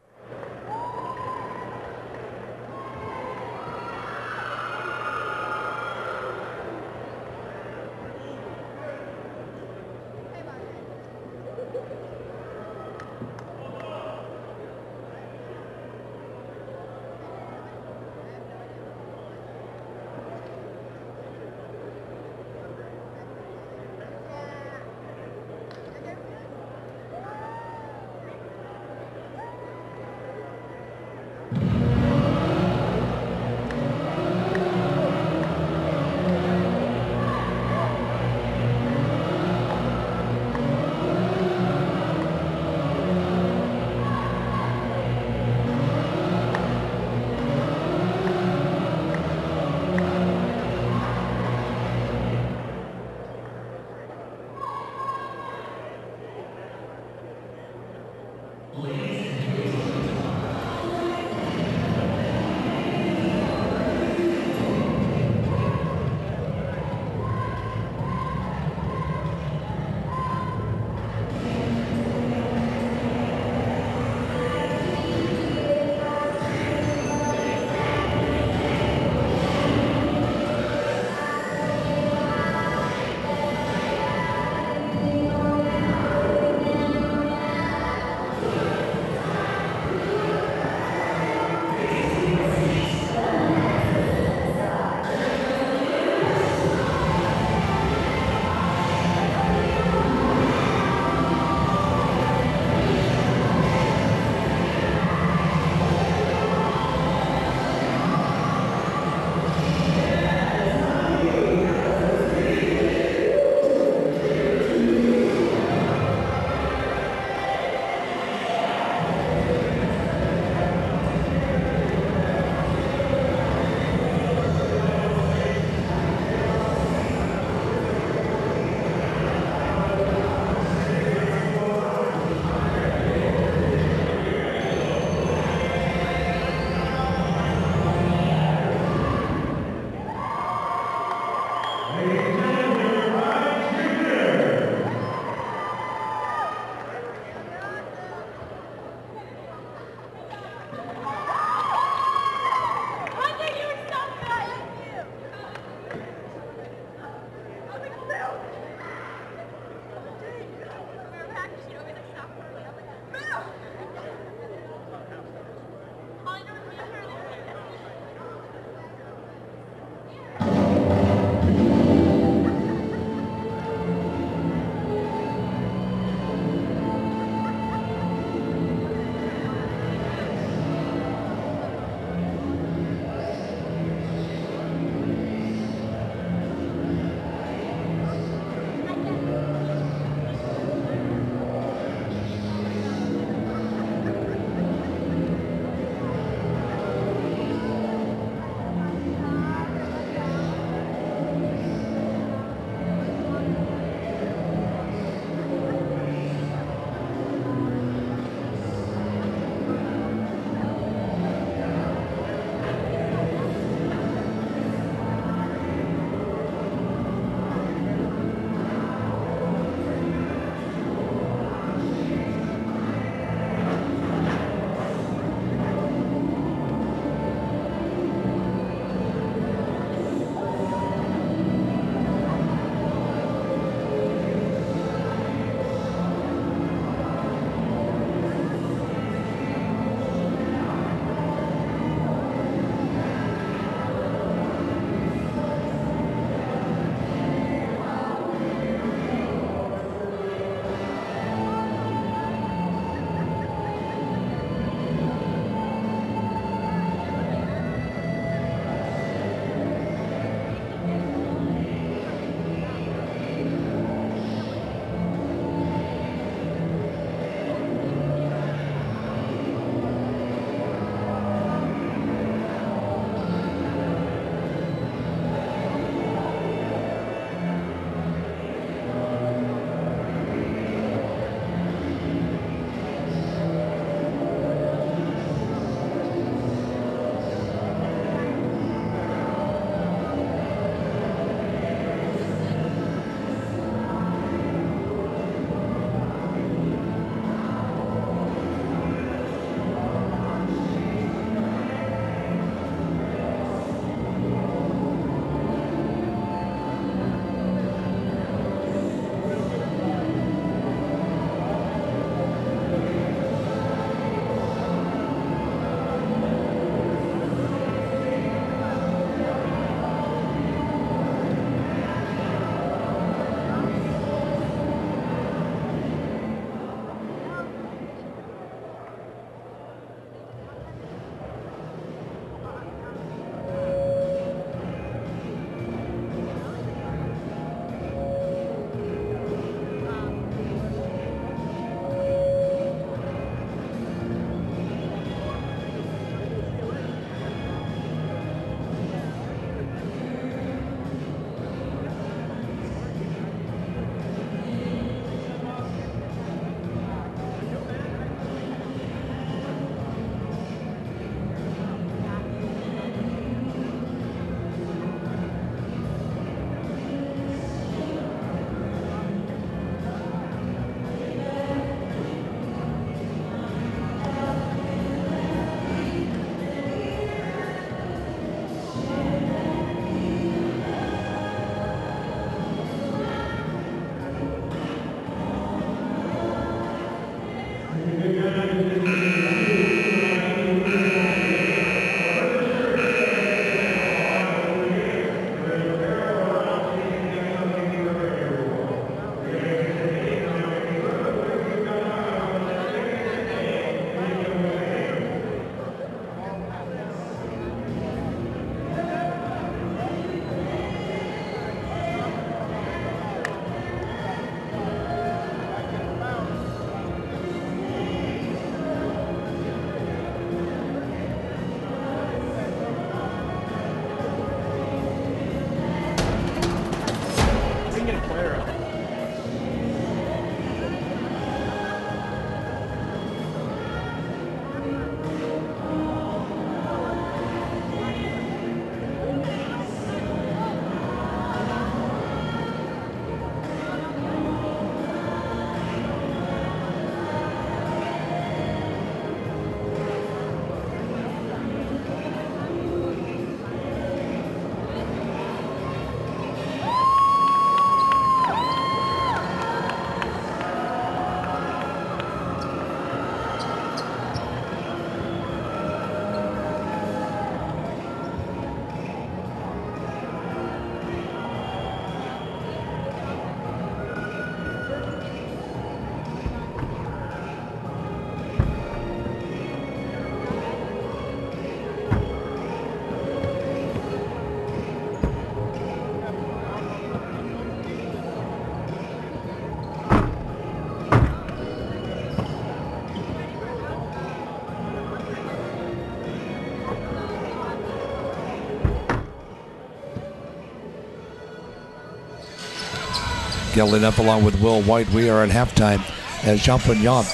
Gilleneff along with Will White. We are at halftime as Champagnat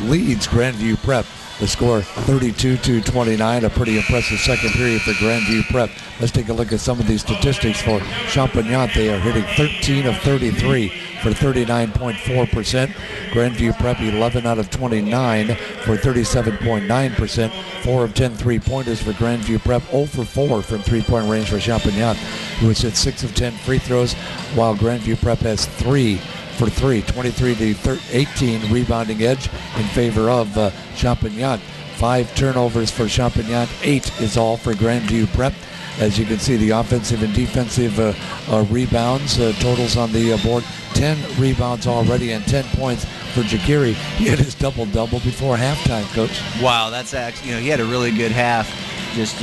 leads Grandview Prep. The score 32-29, a pretty impressive second period for Grandview Prep. Let's take a look at some of these statistics for Champagnat. They are hitting 13 of 33 for 39.4%. Grandview Prep 11 out of 29 for 37.9%. 4 of 10 three-pointers for Grandview Prep. 0 for 4 from three-point range for Champagnat, who has hit 6 of 10 free throws, while Grandview Prep has 3 for 3, 23-18 rebounding edge in favor of Champagnat. 5 turnovers for Champagnat, 8 is all for Grandview Prep. As you can see, the offensive and defensive rebounds totals on the board. 10 rebounds already and 10 points for Jakiri. He had his double-double before halftime, Coach. Wow, that's actually, he had a really good half. Just,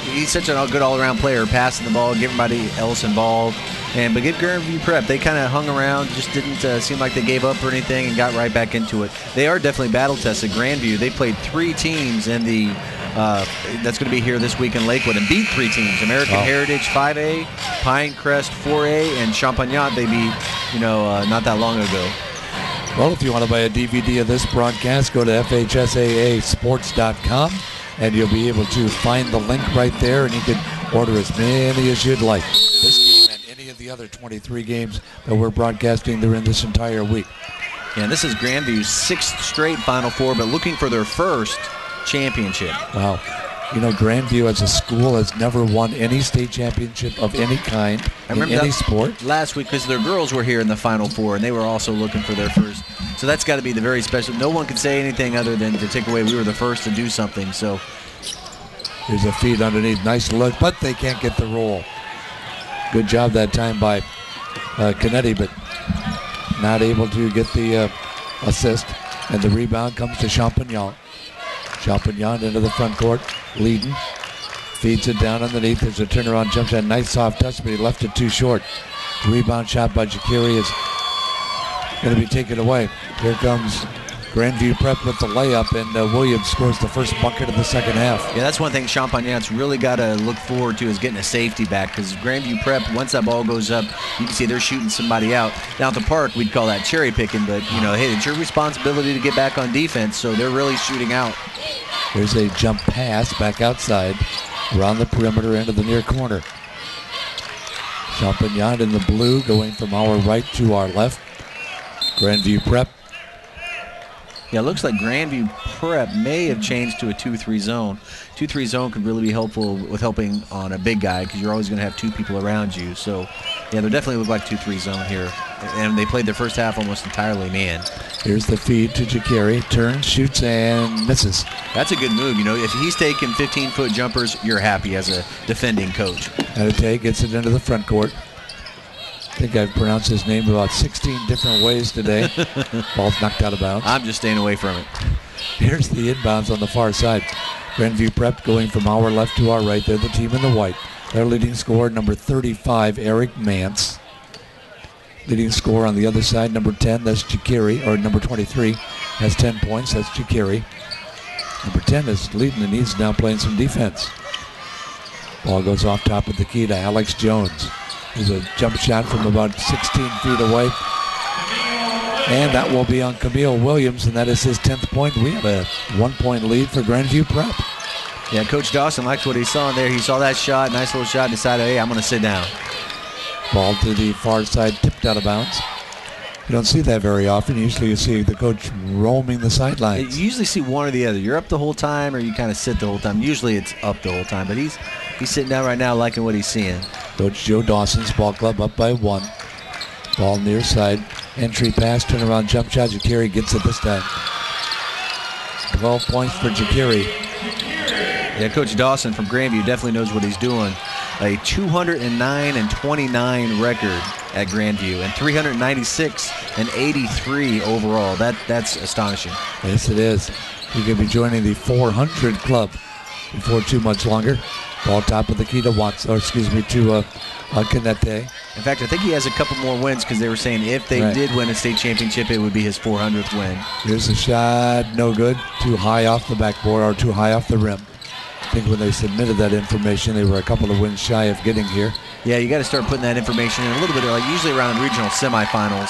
he's such a good all-around player, passing the ball, get everybody else involved. But get Grandview Prep, they kind of hung around, just didn't seem like they gave up or anything, and got right back into it. They are definitely battle-tested. Grandview, they played 3 teams in the that's going to be here this week in Lakeland, and beat 3 teams: American Heritage 5A, Pinecrest 4A, and Champagnat they beat not that long ago. Well, if you want to buy a DVD of this broadcast, go to FHSAAsports.com, and you'll be able to find the link right there, and you can order as many as you'd like. This game and any of the other 23 games that we're broadcasting during this entire week. Yeah, and this is Grandview's 6th straight Final Four, but looking for their first championship. Wow. Grandview as a school has never won any state championship of any kind in any sport. Last week, because their girls were here in the Final Four, and they were also looking for their first. So that's got to be the very special. No one can say anything other than to take away we were the first to do something. So here's a feed underneath. Nice look, but they can't get the roll. Good job that time by Canetti, but not able to get the assist. And the rebound comes to Champagnat. Champagnat into the front court, leading. Feeds it down underneath. There's a turnaround jump shot. Nice soft touch, but he left it too short. Rebound shot by Jakiri is going to be taken away. Here comes Grandview Prep with the layup, and Williams scores the first bucket of the second half. Yeah, that's one thing Champagnat's really got to look forward to, is getting a safety back, because Grandview Prep, once that ball goes up, you can see they're shooting somebody out. Down at the park, we'd call that cherry picking, but, hey, it's your responsibility to get back on defense, so they're really shooting out. Here's a jump pass back outside, around the perimeter into the near corner. Champagnat in the blue, going from our right to our left. Grandview Prep. Yeah, it looks like Grandview Prep may have changed to a 2-3 zone. 2-3 zone could really be helpful with helping on a big guy, because you're always going to have 2 people around you. So, yeah, they definitely look like 2-3 zone here. And they played their first half almost entirely man. Here's the feed to Jakiri. Turns, shoots, and misses. That's a good move. If he's taking 15-foot jumpers, you're happy as a defending coach. Adate gets it into the front court. I think I've pronounced his name about 16 different ways today. Ball's knocked out of bounds. I'm just staying away from it. Here's the inbounds on the far side. Grandview Prep going from our left to our right. They're the team in the white. Their leading scorer, number 35, Eric Mance. Leading scorer on the other side, number 10, that's Jakiri, or number 23, has 10 points, that's Jakiri. Number 10 is leading, and he's now playing some defense. Ball goes off top of the key to Alex Jones. There's a jump shot from about 16 feet away. And that will be on Camille Williams, and that is his 10th point. We have a 1-point lead for Grandview Prep. Yeah, Coach Dawson liked what he saw in there. He saw that shot, nice little shot, and decided, hey, I'm going to sit down. Ball to the far side, tipped out of bounds. You don't see that very often. Usually you see the coach roaming the sidelines. You usually see one or the other. You're up the whole time, or you kind of sit the whole time. Usually it's up the whole time, but he's sitting down right now liking what he's seeing. Coach Joe Dawson's ball club up by 1. Ball near side. Entry pass, turnaround jump shot. Jakiri gets it this time. 12 points for Jakiri. Yeah, Coach Dawson from Grandview definitely knows what he's doing. A 209-29 record at Grandview, and 396-83 overall. That's astonishing. Yes, it is. He could be joining the 400 club before too much longer. Ball top of the key to Canete. In fact, I think he has a couple more wins, because they were saying if they did win a state championship, it would be his 400th win. Here's the shot, no good. Too high off the backboard, or too high off the rim. think when they submitted that information, they were a couple of wins shy of getting here. Yeah, you got to start putting that information in a little bit, like usually around regional semifinals,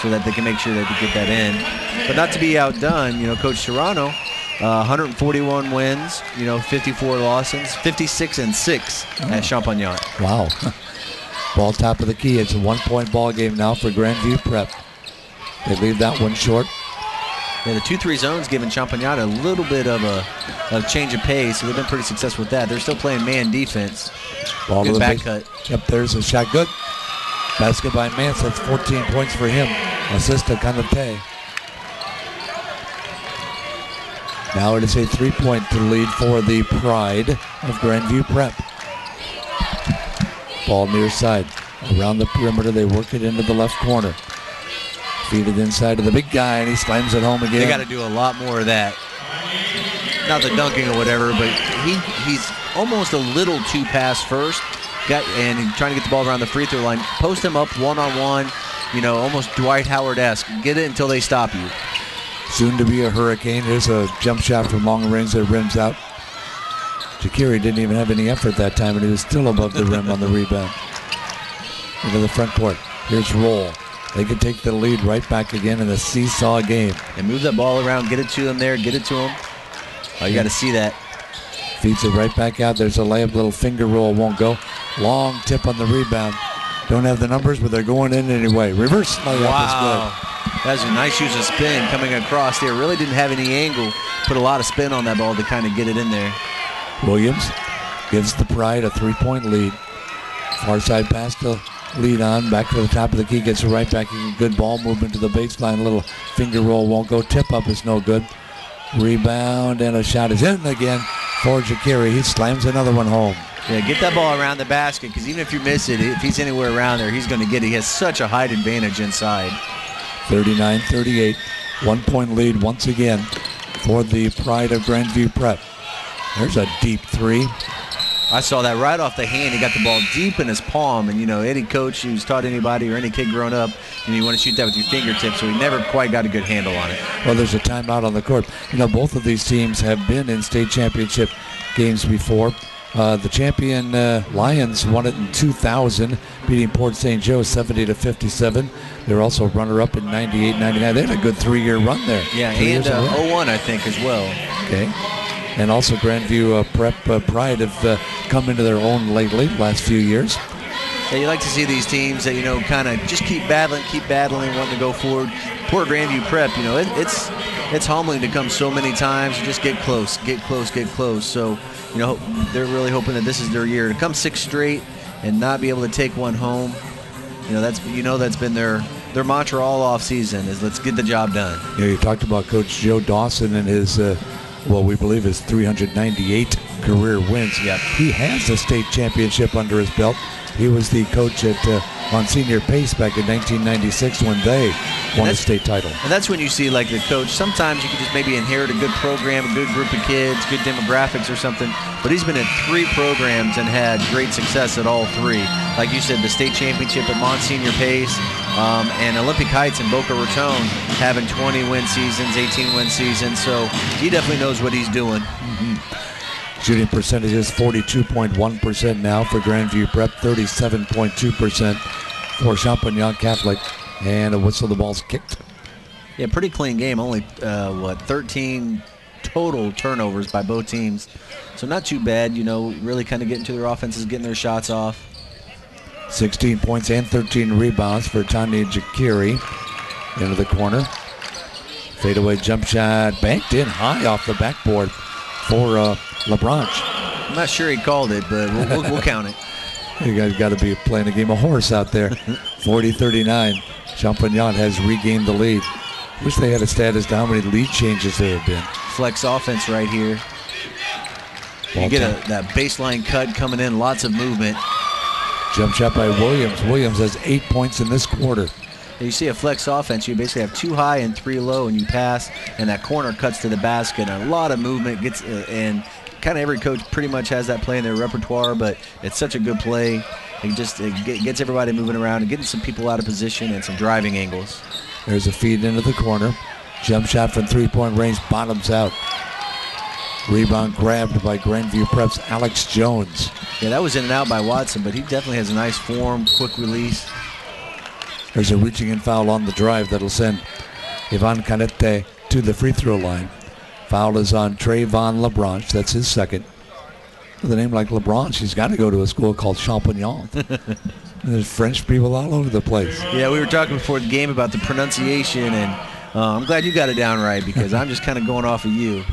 so that they can make sure that they get that in. But not to be outdone, Coach Serrano, 141 wins, 54 losses, 56-6 at Champagnat. Wow. Ball top of the key. It's a 1-point ball game now for Grandview Prep. They leave that one short. Yeah, the 2-3 zone's giving Champagnat a little bit of a change of pace, so they've been pretty successful with that. They're still playing man defense. Ball good to the back base. cut. Yep, there's a shot. Good. Basket by Mance. That's 14 points for him. Assist to Canate. Now it is a 3-point lead for the Pride of Grandview Prep. Ball near side. Around the perimeter, they work it into the left corner. Feed it inside to the big guy, and he slams it home again. They got to do a lot more of that. Not the dunking or whatever, but he's almost a little too pass first. And he's trying to get the ball around the free throw line. Post him up one-on-one, almost Dwight Howard-esque. Get it until they stop you. Soon to be a hurricane. Here's a jump shot from long range that rims out. Jakiri didn't even have any effort that time, and he was still above the rim on the rebound. Into the front court. Here's Roll. They can take the lead right back again in a seesaw game. And move that ball around, get it to him there, get it to him. Oh, you got to see that. Feeds it right back out. There's a layup, little finger roll, won't go. Long tip on the rebound. Don't have the numbers, but they're going in anyway. Reverse layup is good. That's a nice use of spin coming across there. Really didn't have any angle. Put a lot of spin on that ball to kind of get it in there. Williams gives the Pride a 3-point lead. Far side pass to lead on. Back to the top of the key. Gets it right back. Good ball movement to the baseline. A little finger roll won't go. Tip up is no good. Rebound and a shot is in again for Jakiri. He slams another one home. Yeah, get that ball around the basket, because even if you miss it, if he's anywhere around there, he's going to get it. He has such a height advantage inside. 39-38. 1-point lead once again for the Pride of Grandview Prep. There's a deep three. I saw that right off the hand. He got the ball deep in his palm. And, any coach who's taught anybody or any kid growing up, you want to shoot that with your fingertips, so he never quite got a good handle on it. Well, there's a timeout on the court. Both of these teams have been in state championship games before. The champion Lions won it in 2000, beating Port St. Joe 70-57. They were also runner-up in 98-99. They had a good 3-year run there. Yeah, and 01, I think, as well. Okay. And also Grandview Prep Pride have come into their own lately, last few years. Yeah, you like to see these teams that, kind of just keep battling, wanting to go forward. Poor Grandview Prep, it's humbling to come so many times and just get close. So, they're really hoping that this is their year. To come 6 straight and not be able to take one home, that's been their mantra all off season, is let's get the job done. You talked about Coach Joe Dawson and his we believe his 398 career wins. Yep. He has a state championship under his belt. He was the coach at Monsignor Pace back in 1996 when they won a state title. And that's when you see, like, the coach, sometimes you can just maybe inherit a good program, a good group of kids, good demographics or something, but he's been in 3 programs and had great success at all 3. Like you said, the state championship at Monsignor Pace, and Olympic Heights and Boca Raton having 20-win seasons, 18-win seasons, so he definitely knows what he's doing. Shooting percentage is 42.1% now for Grandview Prep, 37.2% for Champagnat Catholic, and a whistle, the ball's kicked. Yeah, pretty clean game. Only 13 total turnovers by both teams, so not too bad. Really kind of getting to their offenses, getting their shots off. 16 points and 13 rebounds for Tanya Jakiri. Into the corner. Fadeaway jump shot banked in high off the backboard for LeBranche. I'm not sure he called it, but we'll count it. You guys got to be playing a game of horse out there. 40-39. Champagnat has regained the lead. Wish they had a status to how many lead changes there have been. Flex offense right here. You get that baseline cut coming in, lots of movement. Jump shot by Williams. Williams has 8 points in this quarter. You see a flex offense, you basically have 2 high and 3 low, and you pass, and that corner cuts to the basket. A lot of movement gets, and kind of every coach pretty much has that play in their repertoire, but it's such a good play. It gets everybody moving around and getting some people out of position and some driving angles. There's a feed into the corner. Jump shot from 3-point range, bottoms out. Rebound grabbed by Grandview Prep's Alex Jones. Yeah, that was in and out by Watson, but he definitely has a nice form, quick release. There's a reaching in foul on the drive that'll send Ivan Canete to the free throw line. Foul is on Trayvon LeBranche. That's his second. With a name like LeBranche, he's got to go to a school called Champagnat. There's French people all over the place. Yeah, we were talking before the game about the pronunciation, and I'm glad you got it down right because I'm just kind of going off of you.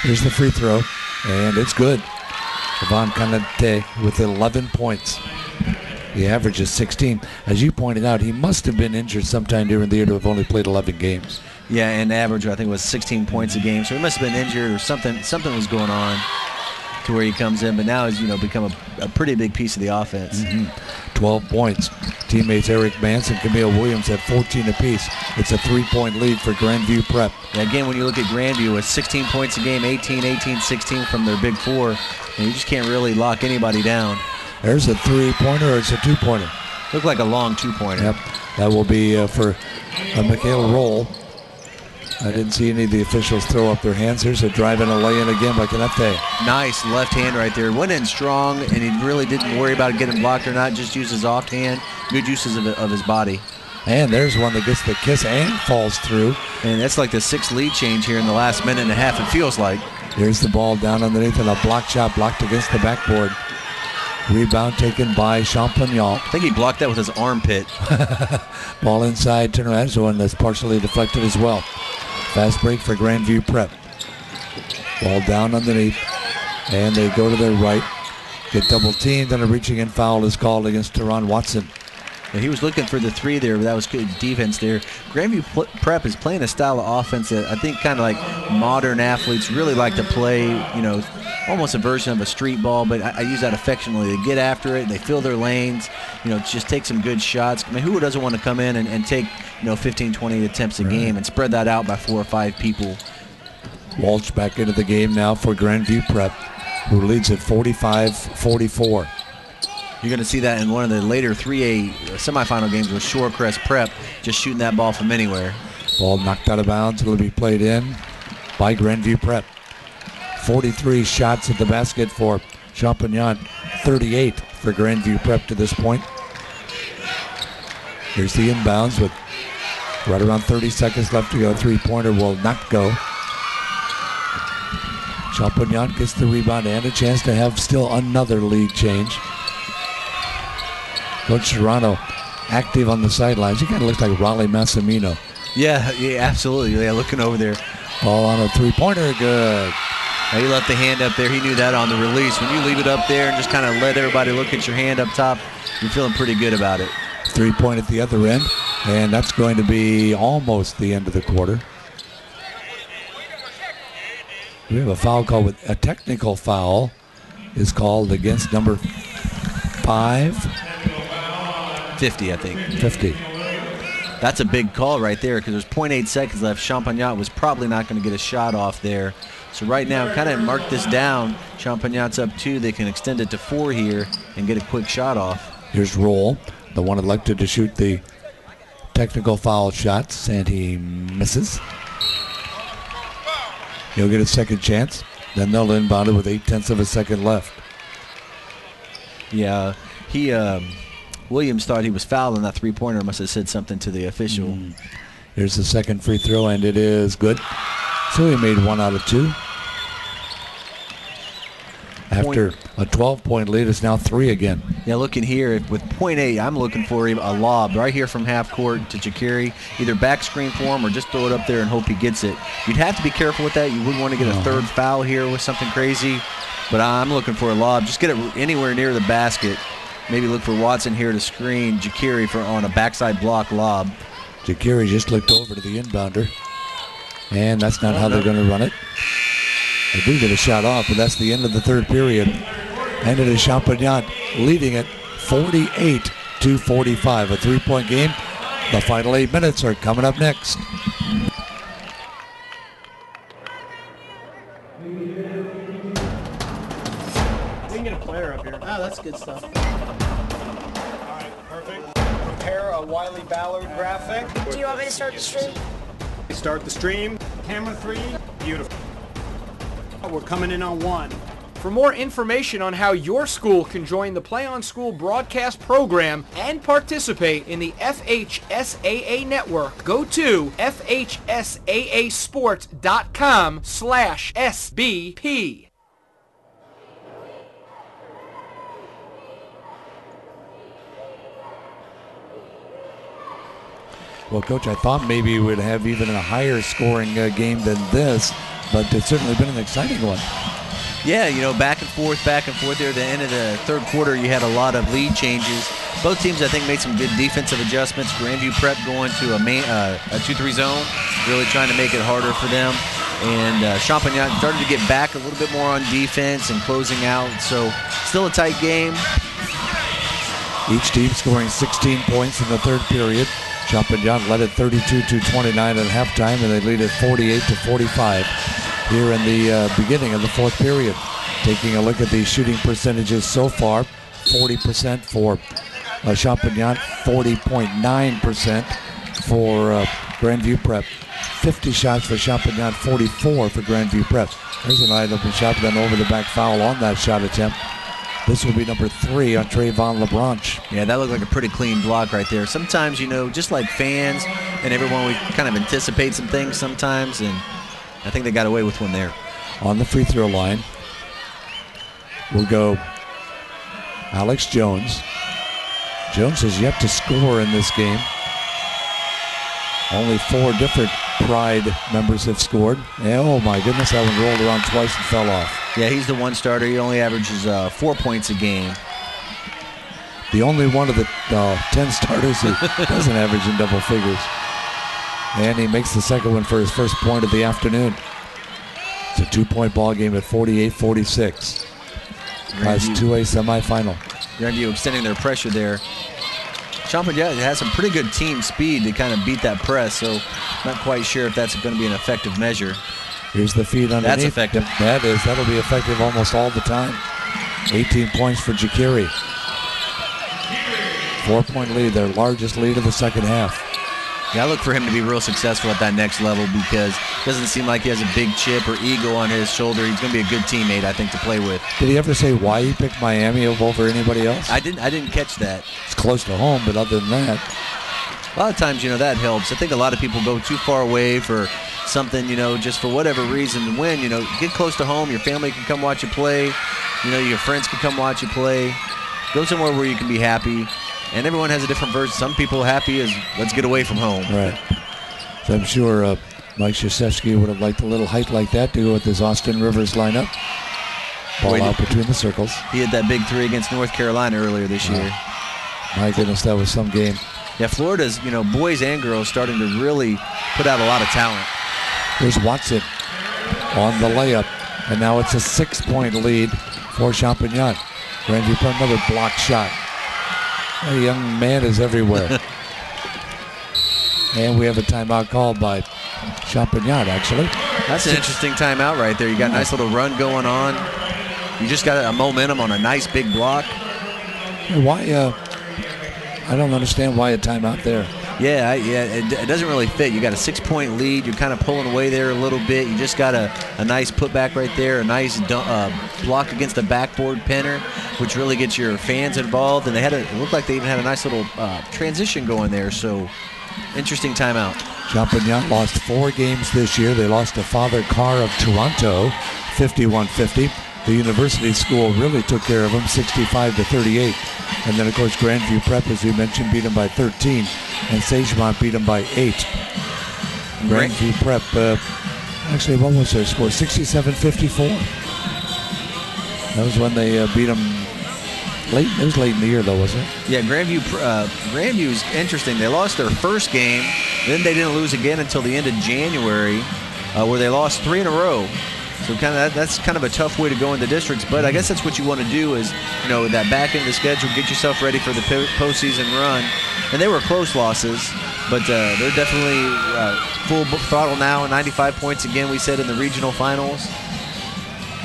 Here's the free throw, and it's good. Ivan Canete with 11 points. The average is 16. As you pointed out, he must have been injured sometime during the year to have only played 11 games. Yeah, and the average, I think, was 16 points a game. So he must have been injured or something was going on to where he comes in. But now he's, become a pretty big piece of the offense. 12 points. Teammates Eric Mance and Camille Williams have 14 apiece. It's a 3-point lead for Grandview Prep. Yeah, again, when you look at Grandview, with 16 points a game, 18, 18, 16 from their big four, and you just can't really lock anybody down. There's a 3-pointer, or it's a 2-pointer. Looked like a long 2-pointer. Yep, that will be for Michaela Roll. I didn't see any of the officials throw up their hands. Here's a drive and a lay-in again by Canete. Nice left hand right there. Went in strong, and he really didn't worry about getting blocked or not. Just used his off hand. Good uses of his body. And there's one that gets the kiss and falls through. And that's like the 6th lead change here in the last minute and a half, it feels like. Here's the ball down underneath and a block shot blocked against the backboard. Rebound taken by Champagnat. I think he blocked that with his armpit. Ball inside, turn around. There's one that's partially deflected as well. Fast break for Grandview Prep. Ball down underneath, and they go to their right. Get double teamed, and a reaching in foul is called against Teron Watson. Yeah, he was looking for the 3 there, but that was good defense there. Grandview Prep is playing a style of offense that I think kind of like modern athletes really like to play, almost a version of a street ball, but I use that affectionately. They get after it, they fill their lanes, just take some good shots. I mean, who doesn't want to come in and take, 15, 20 attempts a game and spread that out by 4 or 5 people? Walsh back into the game now for Grandview Prep, who leads at 45-44. You're going to see that in one of the later 3A semifinal games with Shorecrest Prep, just shooting that ball from anywhere. Ball knocked out of bounds. It'll be played in by Grandview Prep. 43 shots at the basket for Champagnat, 38 for Grandview Prep to this point. Here's the inbounds with right around 30 seconds left to go. 3-pointer will not go. Champagnat gets the rebound and a chance to have still another lead change. Coach Serrano active on the sidelines. He kind of looks like Raleigh Massimino. Yeah, absolutely. Yeah, looking over there. Ball on a 3-pointer, good. Now he left the hand up there. He knew that on the release. When you leave it up there and just kind of let everybody look at your hand up top, you're feeling pretty good about it. 3-point at the other end, and that's going to be almost the end of the quarter. We have a foul call with a technical foul is called against number 5. 50, I think. 50. That's a big call right there because there's 0.8 seconds left. Champagnat was probably not going to get a shot off there. So right now, kind of mark this down. Champagnat's up 2. They can extend it to 4 here and get a quick shot off. Here's Roll, the one elected to shoot the technical foul shots, and he misses. He'll get a second chance. Then they'll inbound it with 0.8 of a second left. Yeah, Williams thought he was fouled on that 3-pointer. Must have said something to the official. Here's the second free throw, and it is good. So he made 1 out of 2. After a 12-point lead, it's now 3 again. Yeah, looking here, with 0.8, I'm looking for a lob right here from half court to Jakiri. Either back screen for him or just throw it up there and hope he gets it. You'd have to be careful with that. You wouldn't want to get a third foul here with something crazy. But I'm looking for a lob. Just get it anywhere near the basket. Maybe look for Watson here to screen Jakiri on a backside block lob. Jakiri just looked over to the inbounder. And that's not how they're going to run it. They do get a shot off, but that's the end of the third period. And it is Champagnat leading it 48-45. A 3-point game. The final 8 minutes are coming up next. We can get a player up here. Oh, that's good stuff. All right, perfect. Prepare a Wiley Ballard graphic. Do you want me to start the stream? Start the stream. Camera 3. Beautiful. We're coming in on 1. For more information on how your school can join the Play on School broadcast program and participate in the FHSAA network, go to FHSAAsports.com/SBP. Well, Coach, I thought maybe we'd have even a higher scoring game than this, but it's certainly been an exciting one. Yeah, back and forth there. At the end of the third quarter, you had a lot of lead changes. Both teams, I think, made some good defensive adjustments. Grandview Prep going to a 2-3 zone, really trying to make it harder for them. And Champagnat started to get back a little bit more on defense and closing out. So still a tight game. Each team scoring 16 points in the third period. Champagnat led at 32-29 at halftime, and they lead at 48-45 here in the beginning of the fourth period. Taking a look at the shooting percentages so far, 40% for Champagnat, 40.9% for Grandview Prep. 50 shots for Champagnat, 44 for Grandview Prep. There's an eye-open shot, then over the back foul on that shot attempt. This will be number 3 on Trayvon LeBranche. Yeah, that looked like a pretty clean block right there. Sometimes, just like fans and everyone, we kind of anticipate some things sometimes, and I think they got away with one there. On the free throw line will go Alex Jones. Jones has yet to score in this game. Only 4 different Pride members have scored. And, oh my goodness, that one rolled around twice and fell off. Yeah, he's the one starter. He only averages 4 points a game. The only one of the 10 starters who doesn't average in double figures. And he makes the second one for his first point of the afternoon. It's a 2-point ball game at 48-46. Class 2A semifinal. Grandview extending their pressure there. Champagnat has some pretty good team speed to kind of beat that press, so not quite sure if that's going to be an effective measure. Here's the feed underneath. That's effective. That'll be effective almost all the time. 18 points for Jakiri. 4-point lead, their largest lead of the second half. Yeah, I look for him to be real successful at that next level because it doesn't seem like he has a big chip or ego on his shoulder. He's going to be a good teammate, I think, to play with. Did he ever say why he picked Miami over anybody else? I didn't catch that. It's close to home, but other than that. A lot of times, that helps. I think a lot of people go too far away for something, just for whatever reason to win. Get close to home. Your family can come watch you play. Your friends can come watch you play. Go somewhere where you can be happy. And everyone has a different version. Some people happy as let's get away from home. Right. So I'm sure Mike Krzyzewski would have liked a little height like that to go with his Austin Rivers lineup. Ball out between the circles. He had that big 3 against North Carolina earlier this year. My goodness, that was some game. Yeah, Florida's, boys and girls starting to really put out a lot of talent. Here's Watson on the layup. And now it's a 6-point lead for Champagnat. Grandview put another block shot. A young man is everywhere. And we have a timeout called by Champagnat, actually. That's an interesting timeout right there. You got a nice little run going on. You just got a momentum on a nice big block. Why? I don't understand why a timeout there. Yeah, it doesn't really fit. You got a 6-point lead. You're kind of pulling away there a little bit. You just got a nice putback right there, a nice block against the backboard pinner, which really gets your fans involved. And it looked like they even had a nice little transition going there. So, interesting timeout. Champagnat lost 4 games this year. They lost to Father Carr of Toronto, 51-50. The university school really took care of them, 65-38. And then, of course, Grandview Prep, as we mentioned, beat them by 13. And Sagemont beat them by 8. Grandview Prep, actually, what was their score? 67-54. That was when they beat them late. It was late in the year, though, wasn't it? Yeah, Grandview's interesting. They lost their first game. Then they didn't lose again until the end of January, where they lost 3 in a row. So that's kind of a tough way to go into districts, but I guess that's what you want to do is, that back end of the schedule, get yourself ready for the postseason run. And they were close losses, but they're definitely full throttle now, 95 points again, we said, in the regional finals.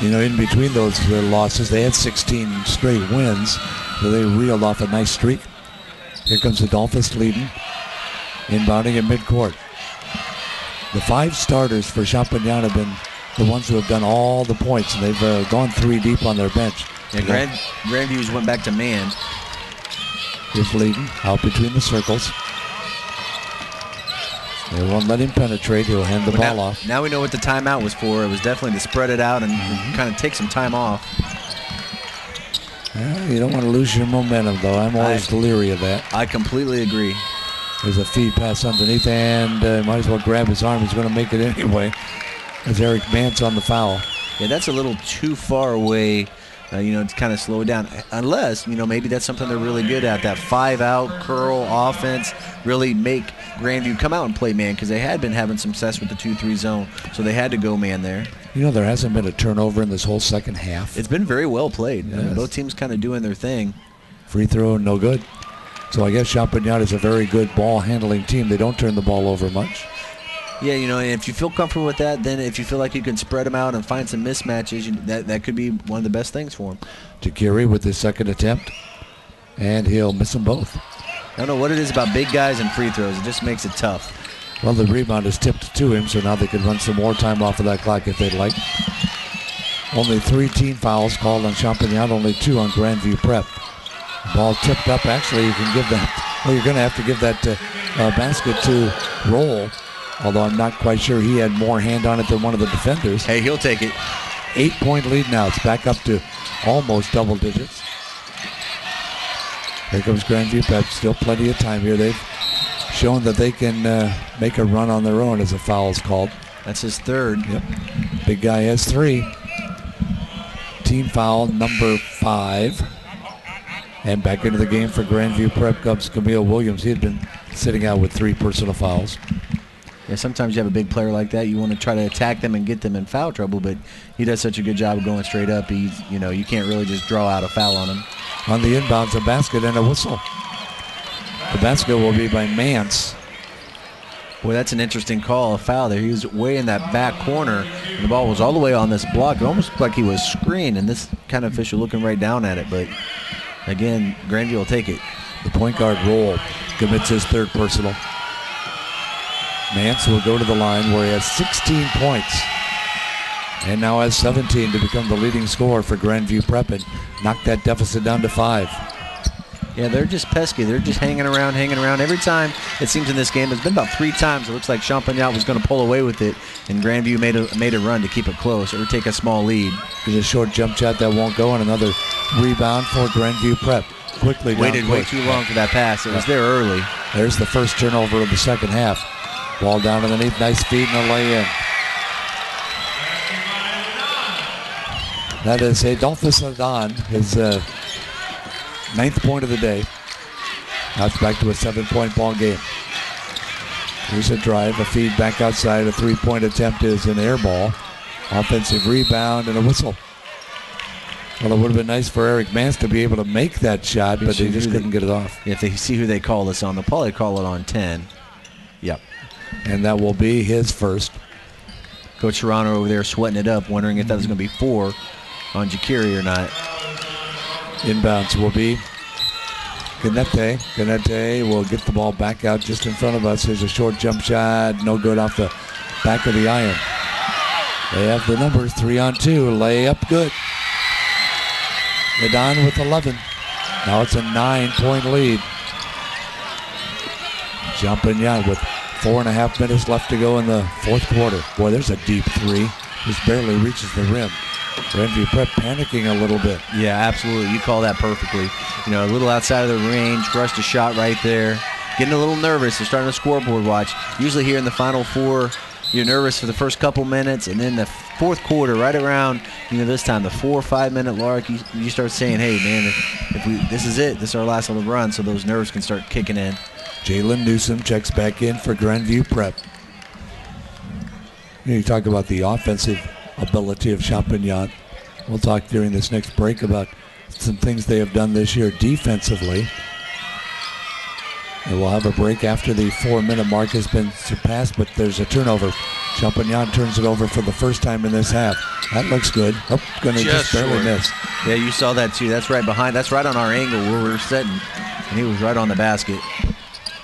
In between those losses, they had 16 straight wins, so they reeled off a nice streak. Here comes Adolphus leading, inbounding at midcourt. The 5 starters for Champagnat have been the ones who have done all the points, and they've gone 3 deep on their bench. Yeah, Grandview's went back to man. He's leading out between the circles. They won't let him penetrate. He'll hand the ball off. Now we know what the timeout was for. It was definitely to spread it out and kind of take some time off. Well, you don't want to lose your momentum, though. I'm always leery of that. I completely agree. There's a feed pass underneath, and might as well grab his arm. He's going to make it anyway. As Eric Mance on the foul. Yeah, that's a little too far away, to kind of slow it down. Unless, maybe that's something they're really good at, that 5-out curl offense, really make Grandview come out and play man, because they had been having some success with the 2-3 zone, so they had to go man there. There hasn't been a turnover in this whole second half. It's been very well played. Yes. Both teams kind of doing their thing. Free throw, no good. So I guess Champagnat is a very good ball handling team. They don't turn the ball over much. Yeah, if you feel comfortable with that, then if you feel like you can spread them out and find some mismatches, that could be one of the best things for him. Jakiri with his second attempt, and he'll miss them both. I don't know what it is about big guys and free throws. It just makes it tough. Well, the rebound is tipped to him, so now they can run some more time off of that clock if they'd like. Only 3 team fouls called on Champagnat, only 2 on Grandview Prep. Ball tipped up. Actually, you can give that. Well, you're going to have to give that basket to Roll. Although I'm not quite sure he had more hand on it than one of the defenders. Hey, he'll take it. 8-point lead now. It's back up to almost double digits. Here comes Grandview Prep. Still plenty of time here. They've shown that they can make a run on their own as a foul is called. That's his third. Yep. Big guy has 3. Team foul number 5. And back into the game for Grandview Prep comes Camille Williams. He had been sitting out with 3 personal fouls. Yeah, sometimes you have a big player like that. You want to try to attack them and get them in foul trouble, but he does such a good job of going straight up. You can't really just draw out a foul on him. On the inbounds, a basket and a whistle. The basket will be by Mance. Boy, that's an interesting call, a foul there. He was way in that back corner, and the ball was all the way on this block. It almost looked like he was screened, and this kind of official looking right down at it. But, again, Grandview will take it. The point guard Roll commits his 3rd personal. Mance will go to the line where he has 16 points and now has 17 to become the leading scorer for Grandview Prep and knock that deficit down to 5. Yeah, they're just pesky. They're just hanging around. Every time, it seems in this game, it's been about 3 times. It looks like Champagnat was going to pull away with it, and Grandview made a run to keep it close or take a small lead. There's a short jump shot that won't go, and another rebound for Grandview Prep. Quickly waited way too long for that pass. It was there early. There's the first turnover of the second half. Ball down underneath, nice feed and a lay-in. That is Adolphus Adon, his 9th point of the day. Now it's back to a 7-point ball game. Here's a drive, a feed back outside, a 3-point attempt is an air ball. Offensive rebound and a whistle. Well, it would have been nice for Eric Mance to be able to make that shot, but they just couldn't get it off. If they see who they call this on, they'll probably call it on 10. Yep. And that will be his first. Coach Serrano over there sweating it up, wondering if that was going to be 4 on Jakiri or not. Inbounds will be Ganete. Ganete will get the ball back out just in front of us. There's a short jump shot, no good off the back of the iron. They have the numbers, 3-on-2, layup good. Adon with 11. Now it's a 9-point lead. Champagnat with 4.5 minutes left to go in the 4th quarter. Boy, there's a deep 3. Just barely reaches the rim. Grandview Prep panicking a little bit. Yeah, absolutely. You call that perfectly. A little outside of the range, rushed a shot right there. Getting a little nervous. They're starting a scoreboard watch. Usually here in the Final Four, you're nervous for the first couple minutes, and then the 4th quarter, right around this time, the 4 or 5 minute mark, you start saying, hey, man, if this is it. This is our last little run, so those nerves can start kicking in. Jalen Newsom checks back in for Grandview Prep. You talk about the offensive ability of Champagnat. We'll talk during this next break about some things they have done this year defensively. And we'll have a break after the 4-minute mark has been surpassed, but there's a turnover. Champagnat turns it over for the first time in this half. That looks good. Oh, going to just barely miss. Yeah, you saw that too. That's right behind. That's right on our angle where we were sitting, and he was right on the basket.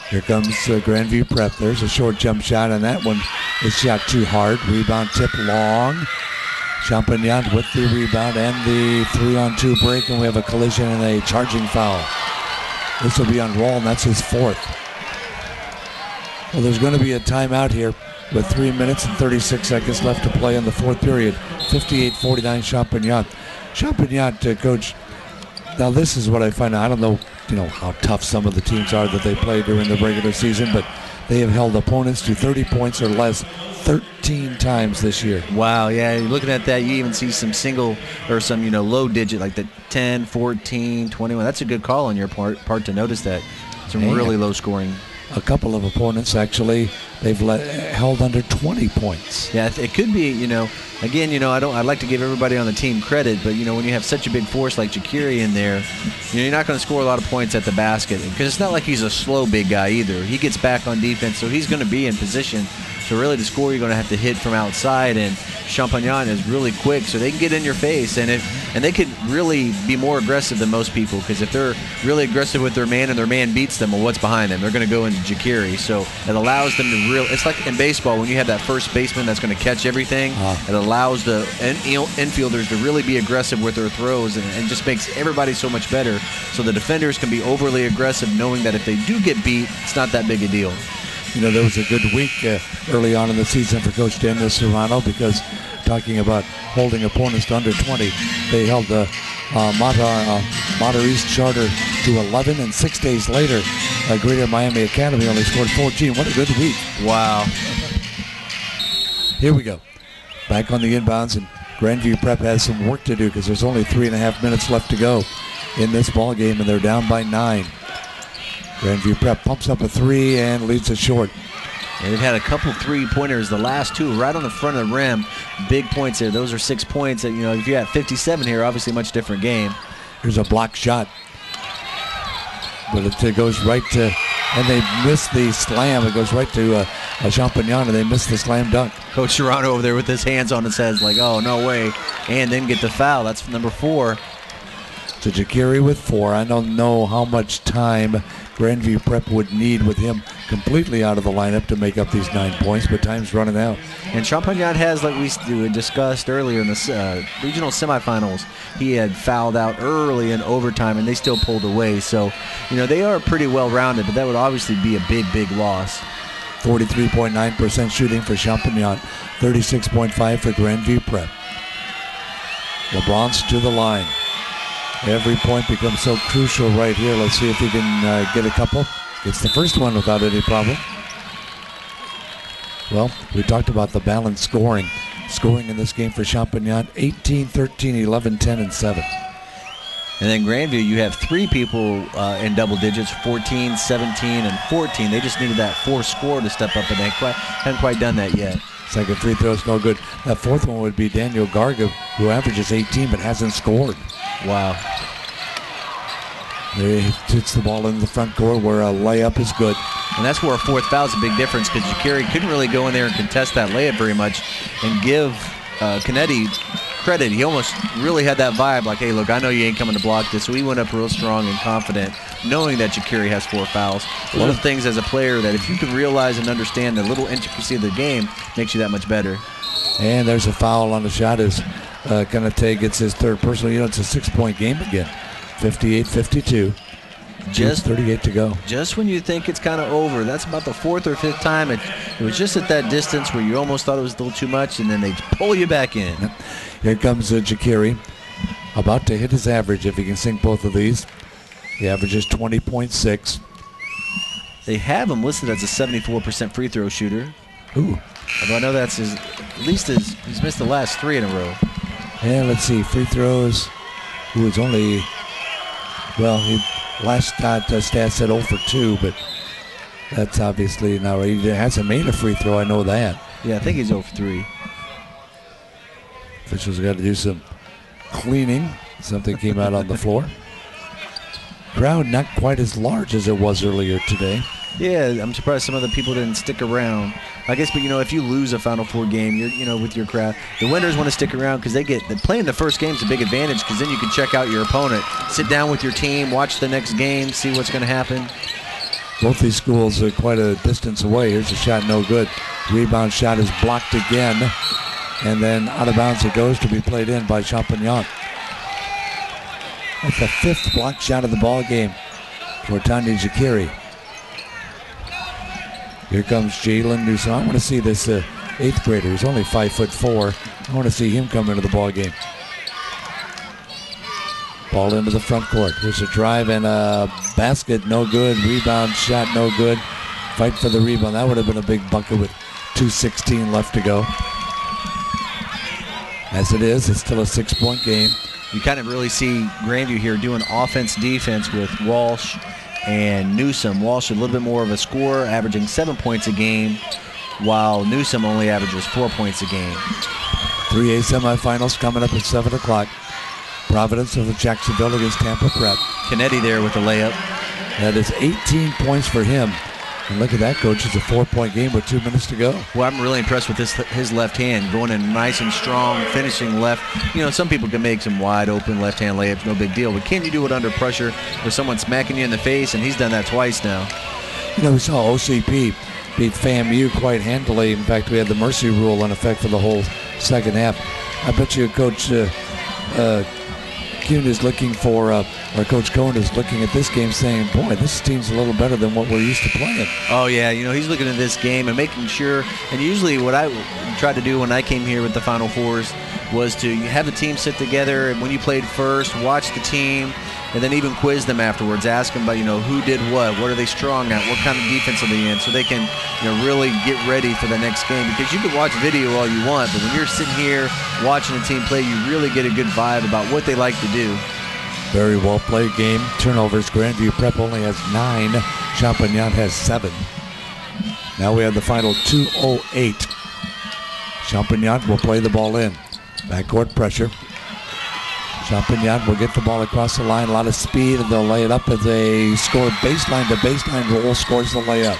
Here comes Grandview Prep. There's a short jump shot, and that one is shot too hard. Rebound tip long. Champagnat with the rebound and the 3-on-2 break, and we have a collision and a charging foul. This will be on Roll, and that's his fourth. Well, there's going to be a timeout here with 3 minutes and 36 seconds left to play in the fourth period. 58-49 Champagnat. Champagnat, Coach, now this is what I find out. I don't know, how tough some of the teams are that they play during the regular season, but they have held opponents to 30 points or less 13 times this year. Wow, yeah, looking at that, you even see some single or some, low digit like the 10, 14, 21. That's a good call on your part to notice that. Some really low scoring. A couple of opponents, actually, they've held under 20 points. Yeah, it could be, again, I'd like to give everybody on the team credit, but, when you have such a big force like Jakiri in there, you're not going to score a lot of points at the basket, because it's not like he's a slow big guy either. He gets back on defense, so he's going to be in position. So really to score, you're going to have to hit from outside, and Champagnat is really quick, so they can get in your face, and they can really be more aggressive than most people, because if they're really aggressive with their man and their man beats them, well, what's behind them? They're going to go into Jakiri. So it allows them to it's like in baseball when you have that first baseman that's going to catch everything. It allows the infielders to really be aggressive with their throws, and just makes everybody so much better. So the defenders can be overly aggressive, knowing that if they do get beat, it's not that big a deal. There was a good week early on in the season for Coach Daniel Serrano, because talking about holding opponents to under 20, they held the Mater East Charter to 11, and 6 days later, Greater Miami Academy only scored 14. What a good week. Wow. Here we go. Back on the inbounds, and Grandview Prep has some work to do because there's only 3.5 minutes left to go in this ball game, and they're down by 9. Grandview Prep pumps up a 3 and leads it short. And they've had a couple three-pointers, the last two right on the front of the rim. Big points there. Those are 6 points. That, if you had 57 here, obviously a much different game. Here's a block shot. But it goes right to, and they miss the slam. It goes right to Champagnat, and they miss the slam dunk. Coach Serrano over there with his hands on his head, like, oh, no way. And then get the foul. That's number 4. To Jakiri with 4. I don't know how much time Grandview Prep would need with him completely out of the lineup to make up these 9 points, but time's running out. And Champagnat has, like we discussed earlier in the regional semifinals, he had fouled out early in overtime, and they still pulled away. So, they are pretty well-rounded, but that would obviously be a big, big loss. 43.9% shooting for Champagnat, 36.5% for Grandview Prep. LeBron's to the line. Every point becomes so crucial right here. Let's see if he can get a couple. Gets the first one without any problem. Well, we talked about the balanced scoring. Scoring in this game for Champagnat, 18, 13, 11, 10, and 7. And then Grandview, you have 3 people in double digits, 14, 17, and 14. They just needed that 4th score to step up, and they haven't quite done that yet. Second free throw is no good. That 4th one would be Daniel Garga, who averages 18 but hasn't scored. Wow. There he hits the ball in the front court where a layup is good. And that's where a 4th foul is a big difference, because Jakiri couldn't really go in there and contest that layup very much and give Canetti credit. He almost really had that vibe like, hey, look, I know you ain't coming to block this. So he went up real strong and confident, knowing that Jakiri has 4 fouls. A lot of things as a player that if you can realize and understand the little intricacy of the game, makes you that much better. And there's a foul on the shot as Canetti gets his 3rd personal. It's a 6-point game again. 58-52. Just 38 to go. Just when you think it's kind of over, that's about the 4th or 5th time. It was just at that distance where you almost thought it was a little too much, and then they pull you back in. Here comes Jakiri, about to hit his average if he can sink both of these. The average is 20.6. They have him listed as a 74% free throw shooter. Ooh. Although I know that's he's missed the last 3 in a row. And let's see, free throws. It's only, he last stat said 0 for 2, but that's obviously now he hasn't made a free throw. I know that. Yeah, I think he's 0 for 3. Officials got to do some cleaning. Something came out on the floor. Crowd not quite as large as it was earlier today. Yeah, I'm surprised some of the people didn't stick around. I guess, but if you lose a Final Four game, you're with your crowd. The winners want to stick around because playing the first game is a big advantage, because then you can check out your opponent, sit down with your team, watch the next game, see what's going to happen. Both these schools are quite a distance away. Here's a shot, no good. Rebound shot is blocked again. And then out of bounds it goes to be played in by Champagnat. That's the 5th block shot of the ball game for Tanya Jakiri. Here comes Jalen Newsom. I want to see this 8th grader. He's only 5'4". I want to see him come into the ball game. Ball into the front court. There's a drive and a basket, no good. Rebound shot, no good. Fight for the rebound. That would have been a big bucket with 2:16 left to go. As it is, it's still a 6-point game. You kind of really see Grandview here doing offense-defense with Walsh and Newsom. Walsh a little bit more of a scorer, averaging 7 points a game, while Newsom only averages 4 points a game. 3A semifinals coming up at 7 o'clock. Providence over Jacksonville against Tampa Prep. Canetti there with the layup. That is 18 points for him. And look at that, coach. It's a 4-point game with 2 minutes to go. Well, I'm really impressed with his left hand, going in nice and strong, finishing left. You know, some people can make some wide open left hand layups, no big deal. But can you do it under pressure with someone smacking you in the face? And he's done that twice now. You know, we saw OCP beat FAMU quite handily. In fact, we had the mercy rule in effect for the whole second half. I bet you Coach Kuhn is looking for, or Coach Cohen is looking at this game saying, boy, this team's a little better than what we're used to playing. Oh, yeah. You know, he's looking at this game and making sure, and usually what I tried to do when I came here with the Final Fours was to have the team sit together, and when you played first, watch the team, and then even quiz them afterwards, ask them about, you know, who did what are they strong at, what kind of defense are they in, so they can, you know, really get ready for the next game. Because you can watch video all you want, but when you're sitting here watching a team play, you really get a good vibe about what they like to do. Very well played game. Turnovers. Grandview Prep only has 9. Champagnat has 7. Now we have the final 2:08. Champagnat will play the ball in. Backcourt pressure. Champagnat will get the ball across the line. A lot of speed, and they'll lay it up as they score baseline to baseline roll, scores the layup.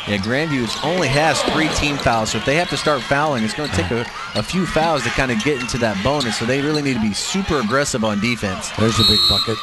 Yeah, Grandview only has 3 team fouls, so if they have to start fouling, it's going to take a few fouls to kind of get into that bonus, so they really need to be super aggressive on defense. There's a big bucket.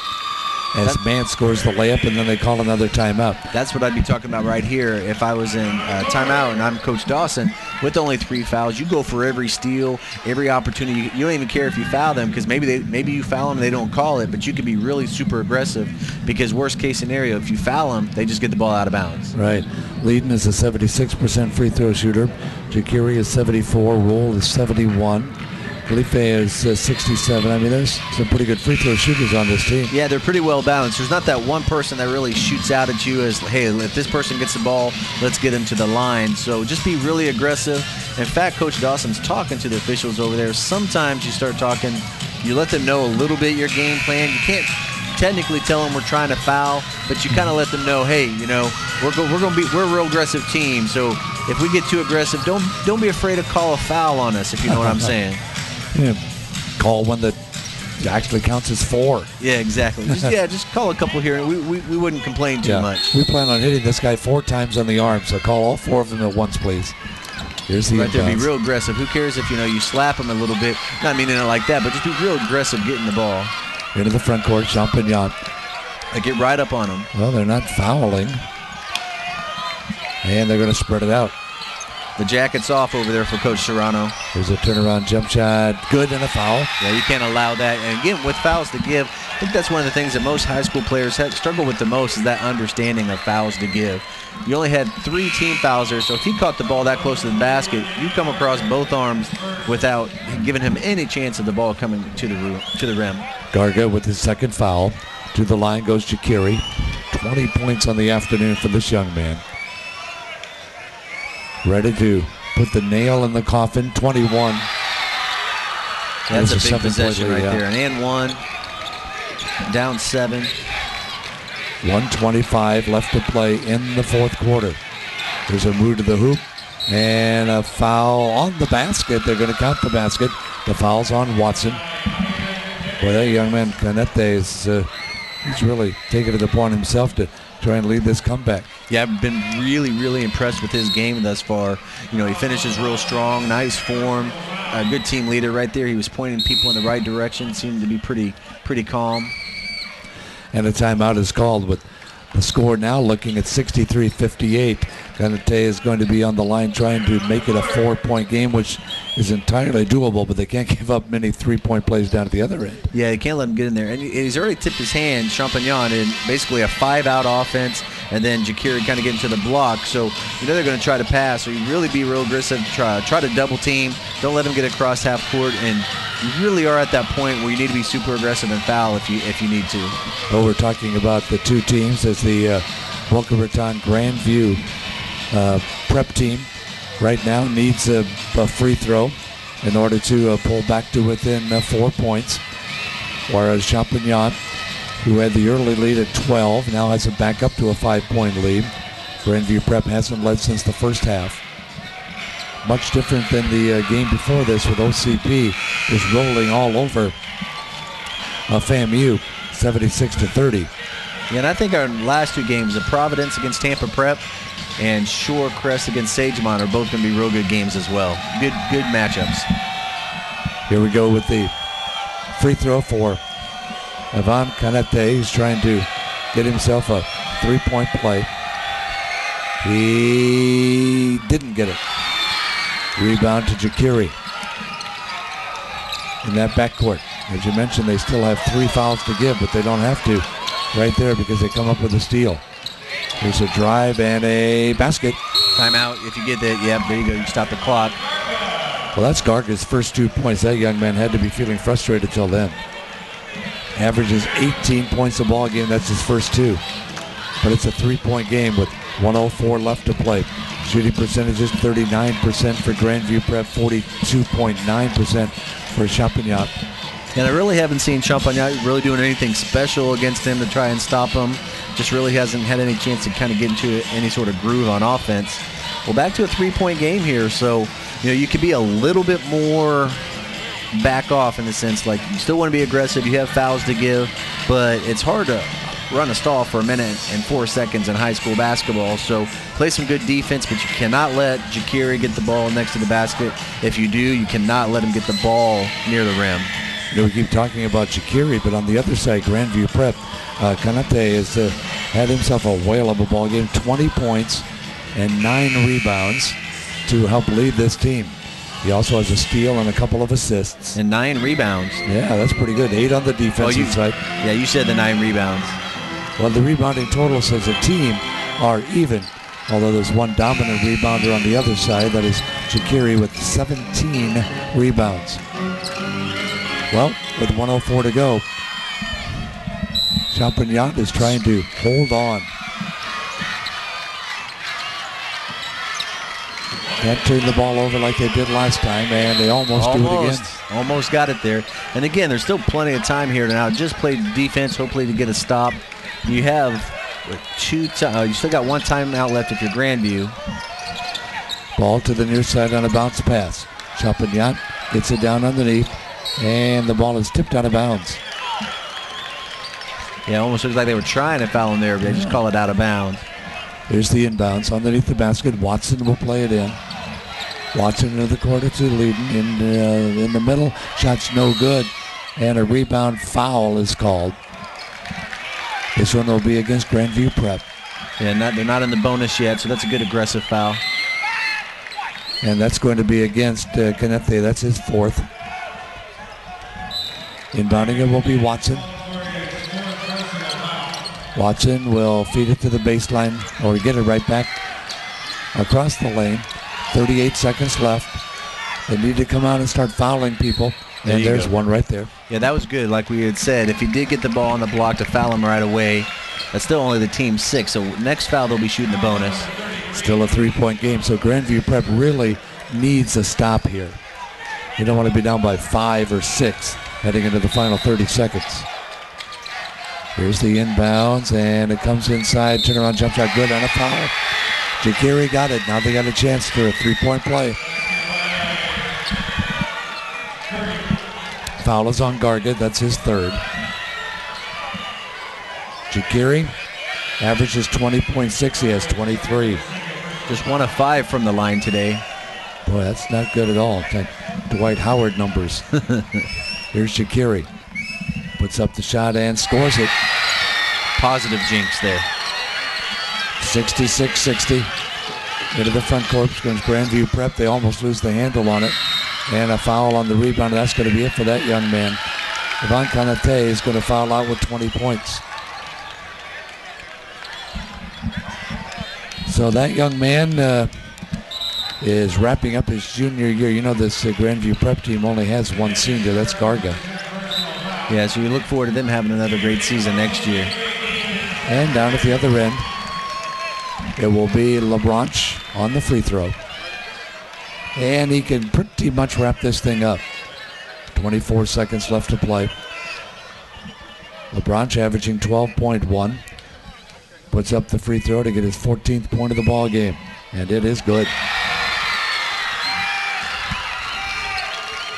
As Mann scores the layup, and then they call another timeout. That's what I'd be talking about right here. If I was in timeout and I'm Coach Dawson, with only 3 fouls, you go for every steal, every opportunity. You don't even care if you foul them, because maybe you foul them and they don't call it, but you can be really super aggressive, because worst case scenario, if you foul them, they just get the ball out of bounds. Right. Leadon is a 76% free throw shooter. Jakiri is 74. Roll is 71. Felipe is 67. I mean, there's some pretty good free throw shooters on this team. Yeah, they're pretty well balanced. There's not that one person that really shoots out at you as, hey, if this person gets the ball, let's get him to the line. So just be really aggressive. In fact, Coach Dawson's talking to the officials over there. Sometimes you start talking, you let them know a little bit your game plan. You can't technically tell them we're trying to foul, but you kind of let them know, hey, you know, we're a real aggressive team. So if we get too aggressive, don't be afraid to call a foul on us, if you know what I'm saying. Yeah, call one that actually counts as 4. Yeah, exactly. Just call a couple here. We wouldn't complain too much. We plan on hitting this guy 4 times on the arm, so call all 4 of them at once, please. Here's the right there, inbounds. be real aggressive. Who cares if, you know, you slap him a little bit? Not meaning it like that, but just be real aggressive getting the ball. Into the front court, Champagnat. Get right up on him. Well, they're not fouling. And they're going to spread it out. The jacket's off over there for Coach Serrano. There's a turnaround jump shot. Good, and a foul. Yeah, you can't allow that. And again, with fouls to give, I think that's one of the things that most high school players struggle with the most, is that understanding of fouls to give. You only had 3 team fouls there, so if he caught the ball that close to the basket, you come across both arms without giving him any chance of the ball coming to the rim. Garga with his second foul. To the line goes Jakiri. 20 points on the afternoon for this young man. Ready to put the nail in the coffin. 21. That's a big possession right there. An and 1. Down 7. 1:25 left to play in the fourth quarter. There's a move to the hoop and a foul on the basket. They're going to count the basket. The foul's on Watson. Boy, that young man, Canete, is he's really taken it upon himself to try and lead this comeback. Yeah, I've been really, really impressed with his game thus far. You know, he finishes real strong, nice form, a good team leader right there. He was pointing people in the right direction, seemed to be pretty calm. And a timeout is called with The score now looking at 63-58. Canate is going to be on the line trying to make it a 4-point game, which is entirely doable, but they can't give up many 3-point plays down at the other end. Yeah, you can't let him get in there. And he's already tipped his hand, Champagnat, in basically a 5-out offense, and then Jakiri kind of get into the block. So you know they're going to try to pass, so you really be real aggressive, try to double team. Don't let him get across half court, and you really are at that point where you need to be super aggressive and foul if you need to. Well, we're talking about the two teams as the Boca Raton Grandview prep team right now needs a free throw in order to pull back to within 4 points, whereas Champagnat, who had the early lead at 12, now has it back up to a 5-point lead. Grandview Prep hasn't led since the first half. Much different than the game before this, with OCP just rolling all over FAMU, 76-30. Yeah, and I think our last two games, the Providence against Tampa Prep and Shore Crest against Sagemont, are both going to be real good games as well. Good matchups. Here we go with the free throw for Ivan Canate. He's trying to get himself a 3-point play. He didn't get it. Rebound to Jakiri in that backcourt. As you mentioned, they still have 3 fouls to give, but they don't have to right there because they come up with a steal. There's a drive and a basket. Timeout if you get that. Yep, there you go. You stop the clock. Well, that's Garga's first 2 points. That young man had to be feeling frustrated till then. Averages 18 points a ball game. That's his first 2. But it's a 3-point game with 1:04 left to play. Shooting percentages 39% for Grandview Prep, 42.9% for Champagnat. And I really haven't seen Champagnat really doing anything special against him to try and stop him. Just really hasn't had any chance to kind of get into any sort of groove on offense. Well, back to a 3-point game here, so you could be a little bit more back off in the sense like you still want to be aggressive. You have fouls to give, but it's hard to run a stall for 1 minute and 4 seconds in high school basketball. So play some good defense, but you cannot let Jakiri get the ball next to the basket. If you do, you cannot let him get the ball near the rim. We keep talking about Jakiri, but on the other side, Grandview Prep, Canate has had himself a whale of a ball game, 20 points and 9 rebounds to help lead this team. He also has a steal and a couple of assists. And 9 rebounds. Yeah, that's pretty good. 8 on the defensive side. Yeah, you said the 9 rebounds. Well, the rebounding total says the team are even, although there's one dominant rebounder on the other side. That is Jakiri with 17 rebounds. Well, with 1:04 to go, Champagnat is trying to hold on. Can't turn the ball over like they did last time, and they almost do it again. Almost got it there. And again, there's still plenty of time here now. Just play defense, hopefully to get a stop. You have you still got 1 timeout left if you're Grandview. Ball to the near side on a bounce pass. Champagnat gets it down underneath, and the ball is tipped out of bounds. Yeah, almost looks like they were trying to foul him there, but they just call it out of bounds. Here's the inbounds underneath the basket. Watson will play it in. Watson into the corner to Leiden in the middle. Shot's no good, and a rebound foul is called. This one will be against Grandview Prep. Yeah, they're not in the bonus yet, so that's a good aggressive foul. And that's going to be against Canete. That's his 4th. Inbounding it will be Watson. Watson will feed it to the baseline, or get it right back across the lane. 38 seconds left. They need to come out and start fouling people. And there's one right there. Yeah, that was good. Like we had said, if he did get the ball on the block to foul him right away, that's still only the team's 6. So next foul, they'll be shooting the bonus. Still a 3-point game. So Grandview Prep really needs a stop here. You don't want to be down by 5 or 6 heading into the final 30 seconds. Here's the inbounds, and it comes inside. Turnaround jump shot, good on a foul. Jakiri got it. Now they got a chance for a 3-point play. Foul is on Garga. That's his 3rd. Jakiri averages 20.6. He has 23. Just 1 of 5 from the line today. Boy, that's not good at all. Like Dwight Howard numbers. Here's Jakiri. Puts up the shot and scores it. Positive jinx there. 66-60. Into the front court comes Grandview Prep. They almost lose the handle on it. And a foul on the rebound. That's going to be it for that young man. Ivan Kanate is going to foul out with 20 points. So that young man is wrapping up his junior year. You know, this Grandview Prep team only has one senior. That's Garga. Yeah, so you look forward to them having another great season next year. And down at the other end, it will be LeBranche on the free throw. And he can pretty much wrap this thing up. 24 seconds left to play. LeBranche averaging 12.1. Puts up the free throw to get his 14th point of the ball game. And it is good.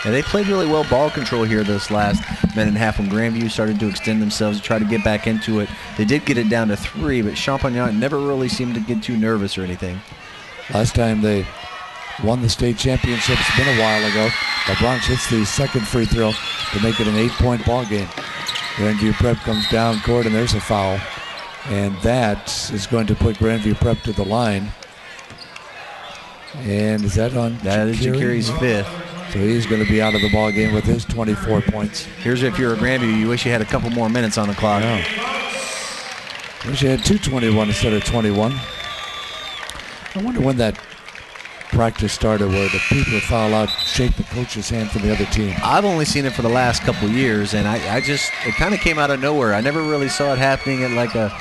Yeah, they played really well ball control here this last minute and a half when Grandview started to extend themselves and try to get back into it. They did get it down to 3, but Champagnat never really seemed to get too nervous or anything. Last time they won the state championship, it's been a while ago. LeBranche hits the second free throw to make it an 8-point ball game. Grandview Prep comes down court and there's a foul. And that is going to put Grandview Prep to the line. And is that on? That is Jakiri's 5th. So he's going to be out of the ball game with his 24 points. Here's if you're a Grandview, you wish you had a couple more minutes on the clock. I know. Wish you had 2:21 instead of 21. I wonder when that practice started where the people foul out shake the coach's hand from the other team. I've only seen it for the last couple years, and it kind of came out of nowhere. I never really saw it happening at like a,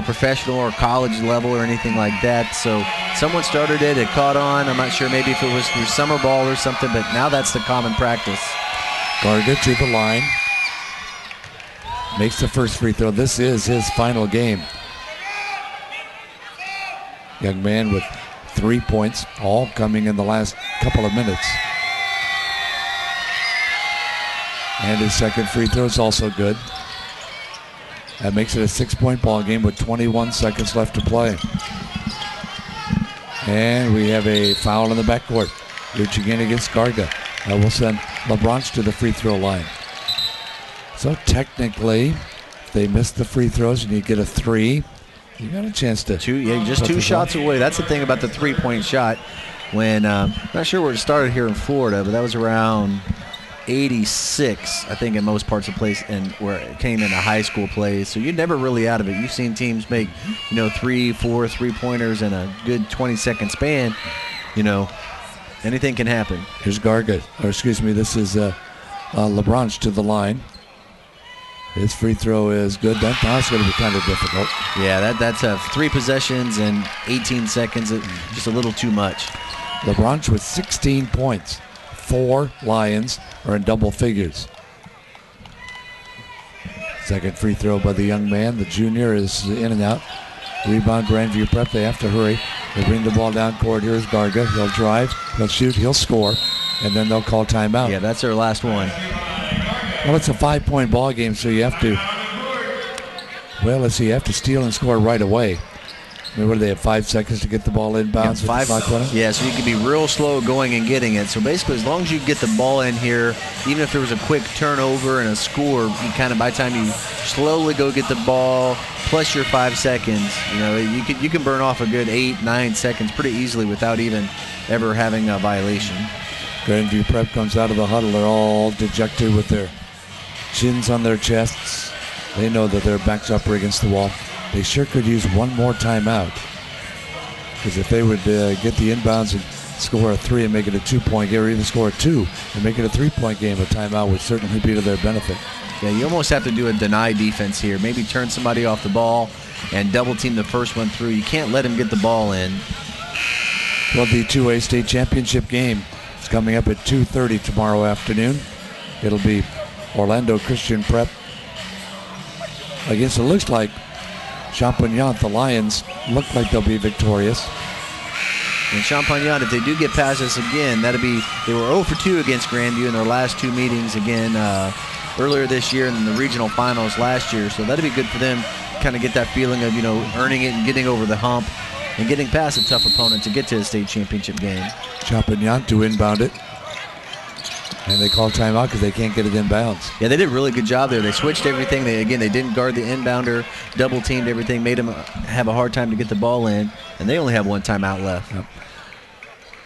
professional or college level or anything like that. So someone started it caught on. I'm not sure maybe if it was through summer ball or something, but now that's the common practice. Garga to the line. Makes the first free throw. This is his final game. Young man with 3 points, all coming in the last couple of minutes. And his second free throw is also good. That makes it a 6-point ball game with 21 seconds left to play. And we have a foul in the backcourt. Reaching in against Garga. That will send LeBranche to the free throw line. So technically, if they miss the free throws and you get a 3, you got a chance to. Just 2 shots away. That's the thing about the 3-point shot. When I'm not sure where it started here in Florida, but that was around 86, I think, in most parts of place, and where it came into high school plays. So you're never really out of it. You've seen teams make, 3, 4 3-pointers in a good 20-second span. Anything can happen. Here's Garga, this is LeBranche to the line. His free throw is good. That's going to be kind of difficult. Yeah, that's 3 possessions and 18 seconds. Just a little too much. LeBranche with 16 points. 4 Lions are in double figures. Second free throw by the young man. The junior is in and out. Rebound Grandview Prep. They have to hurry. They bring the ball down court. Here's Garga. He'll drive. He'll shoot. He'll score. And then they'll call timeout. Yeah, that's their last one. Well, it's a 5-point ball game, so you have to, you have to steal and score right away. What do they have, 5 seconds to get the ball inbounds? Yeah, so you can be real slow going and getting it. So basically, as long as you get the ball in here, even if there was a quick turnover and a score, you kind of, by the time you slowly go get the ball, plus your 5 seconds, you can burn off a good 8, 9 seconds pretty easily without even ever having a violation. Grandview Prep comes out of the huddle. They're all dejected with their chins on their chests. They know that their backs up against the wall. They sure could use one more timeout. Because if they would get the inbounds and score a 3 and make it a 2-point game, or even score a 2 and make it a 3-point game, a timeout would certainly be to their benefit. Yeah, you almost have to do a deny defense here. Maybe turn somebody off the ball and double team the first one through. You can't let him get the ball in. Well, the 2A state championship game is coming up at 2:30 tomorrow afternoon. It'll be Orlando Christian Prep against, it looks like, Champagnat. The Lions look like they'll be victorious. And Champagnat, if they do get past us again, they were 0 for 2 against Grandview in their last 2 meetings again earlier this year and in the regional finals last year. So that'd be good for them, kind of get that feeling of, earning it and getting over the hump and getting past a tough opponent to get to a state championship game. Champagnat to inbound it. And they call timeout because they can't get it inbounds. Yeah, they did a really good job there. They switched everything. They didn't guard the inbounder, double-teamed everything, made them have a hard time to get the ball in, and they only have one timeout left. Yep.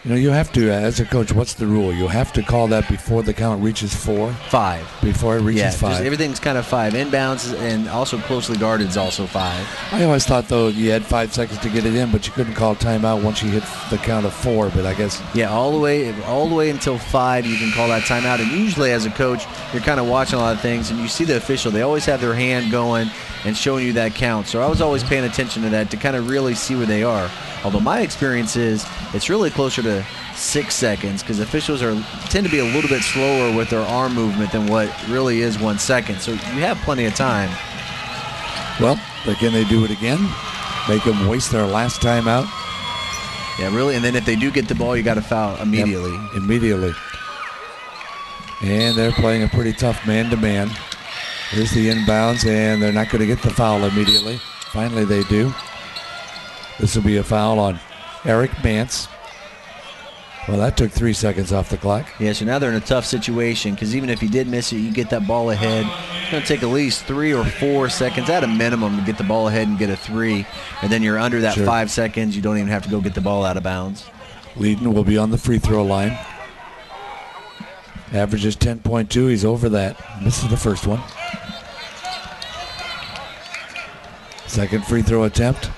You know, you have to, as a coach, what's the rule? You have to call that before the count reaches 4? 5. Before it reaches 5. Everything's kind of 5. Inbounds and also closely guarded is also 5. I always thought, though, you had 5 seconds to get it in, but you couldn't call timeout once you hit the count of 4, but I guess. Yeah, all the way until 5, you can call that timeout. And usually as a coach, you're kind of watching a lot of things, and you see the official. They always have their hand going and showing you that count. So I was always paying attention to that to kind of really see where they are. Although my experience is it's really closer to 6 seconds because officials tend to be a little bit slower with their arm movement than what really is 1 second. So you have plenty of time. Well, but can they do it again? Make them waste their last timeout? Yeah, really. And then if they do get the ball, you got to foul immediately. Yep, immediately. And they're playing a pretty tough man-to-man. Here's the inbounds, and they're not going to get the foul immediately. Finally, they do. This will be a foul on Eric Mance. Well, that took 3 seconds off the clock. Yeah, so now they're in a tough situation because even if you did miss it, you get that ball ahead. It's going to take at least 3 or 4 seconds at a minimum to get the ball ahead and get a 3. And then you're under that 5 seconds. You don't even have to go get the ball out of bounds. Leadon will be on the free throw line. Averages 10.2. He's over that. Misses the first one. Second free throw attempt.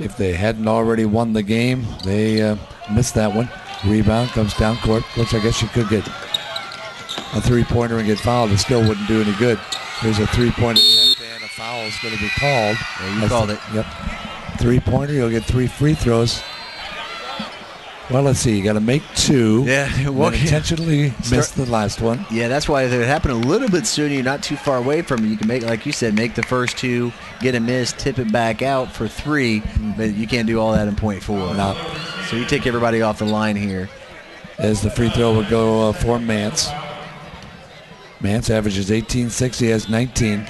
If they hadn't already won the game, they missed that one. Rebound comes down court. Looks like I guess you could get a three-pointer and get fouled. It still wouldn't do any good. There's a three-point attempt, and a foul is going to be called. Yeah, you called it. Yep. Three-pointer, you'll get 3 free throws. Well, let's see. You got to make 2. Yeah, well, intentionally missed the last one. Yeah, that's why if it happened a little bit sooner, you're not too far away from it. You can make, like you said, make the first 2, get a miss, tip it back out for 3, but you can't do all that in point 4. No. So you take everybody off the line here. As the free throw would go for Mance. Mance averages 18.6. He has 19.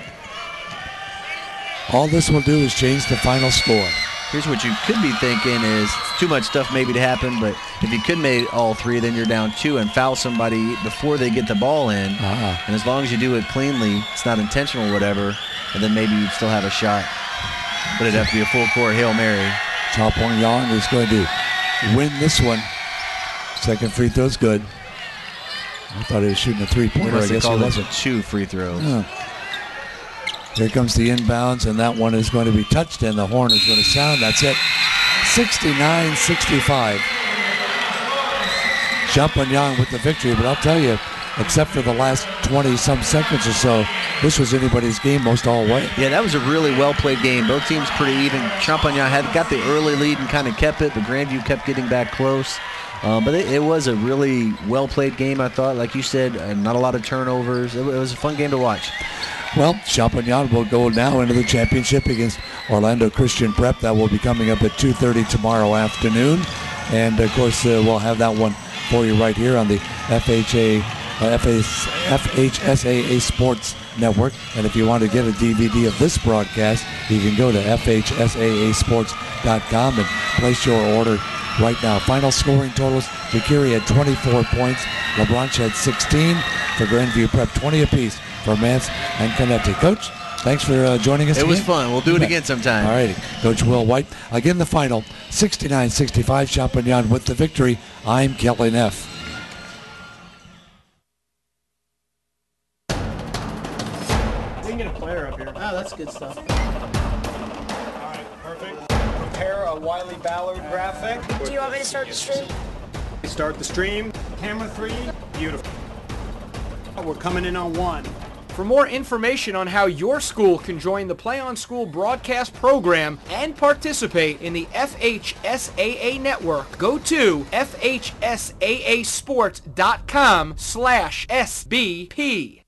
All this will do is change the final score. Here's what you could be thinking is too much stuff maybe to happen, but if you could make all 3, then you're down 2 and foul somebody before they get the ball in. And as long as you do it cleanly, it's not intentional or whatever, and then maybe you'd still have a shot. But it'd have to be a full court Hail Mary. Champagnat is going to win this one. Second free throw's good. I thought he was shooting a three-pointer. I guess he wasn't. 2 free throws. Here comes the inbounds, and that one is going to be touched, and the horn is going to sound. That's it. 69-65. Champagnat with the victory, but I'll tell you, except for the last 20-some seconds or so, this was anybody's game most all way. Yeah, that was a really well-played game. Both teams pretty even. Champagnat had got the early lead and kind of kept it, but Grandview kept getting back close. But it was a really well-played game, I thought. Like you said, not a lot of turnovers. It was a fun game to watch. Well, Champagnat will go now into the championship against Orlando Christian Prep. That will be coming up at 2:30 tomorrow afternoon. And, of course, we'll have that one for you right here on the FHSAA Sports Network. And if you want to get a DVD of this broadcast, you can go to FHSAAsports.com and place your order right now. Final scoring totals: Jakiri had 24 points, LeBranch had 16, for Grandview Prep 20 apiece for Mance and Canetti. Coach, thanks for joining us again. It was fun. We'll do it again sometime. All righty. Coach Will White. Again, the final, 69-65, Champagnat with the victory. I'm Kelly Neff. We can get a player up here. Oh, that's good stuff. All right, perfect. Prepare a Wiley Ballard graphic. Do you want me to start the stream? Start the stream. Camera 3. Beautiful. We're coming in on 1. For more information on how your school can join the Play on School broadcast program and participate in the FHSAA network, go to FHSAAsports.com/SBP.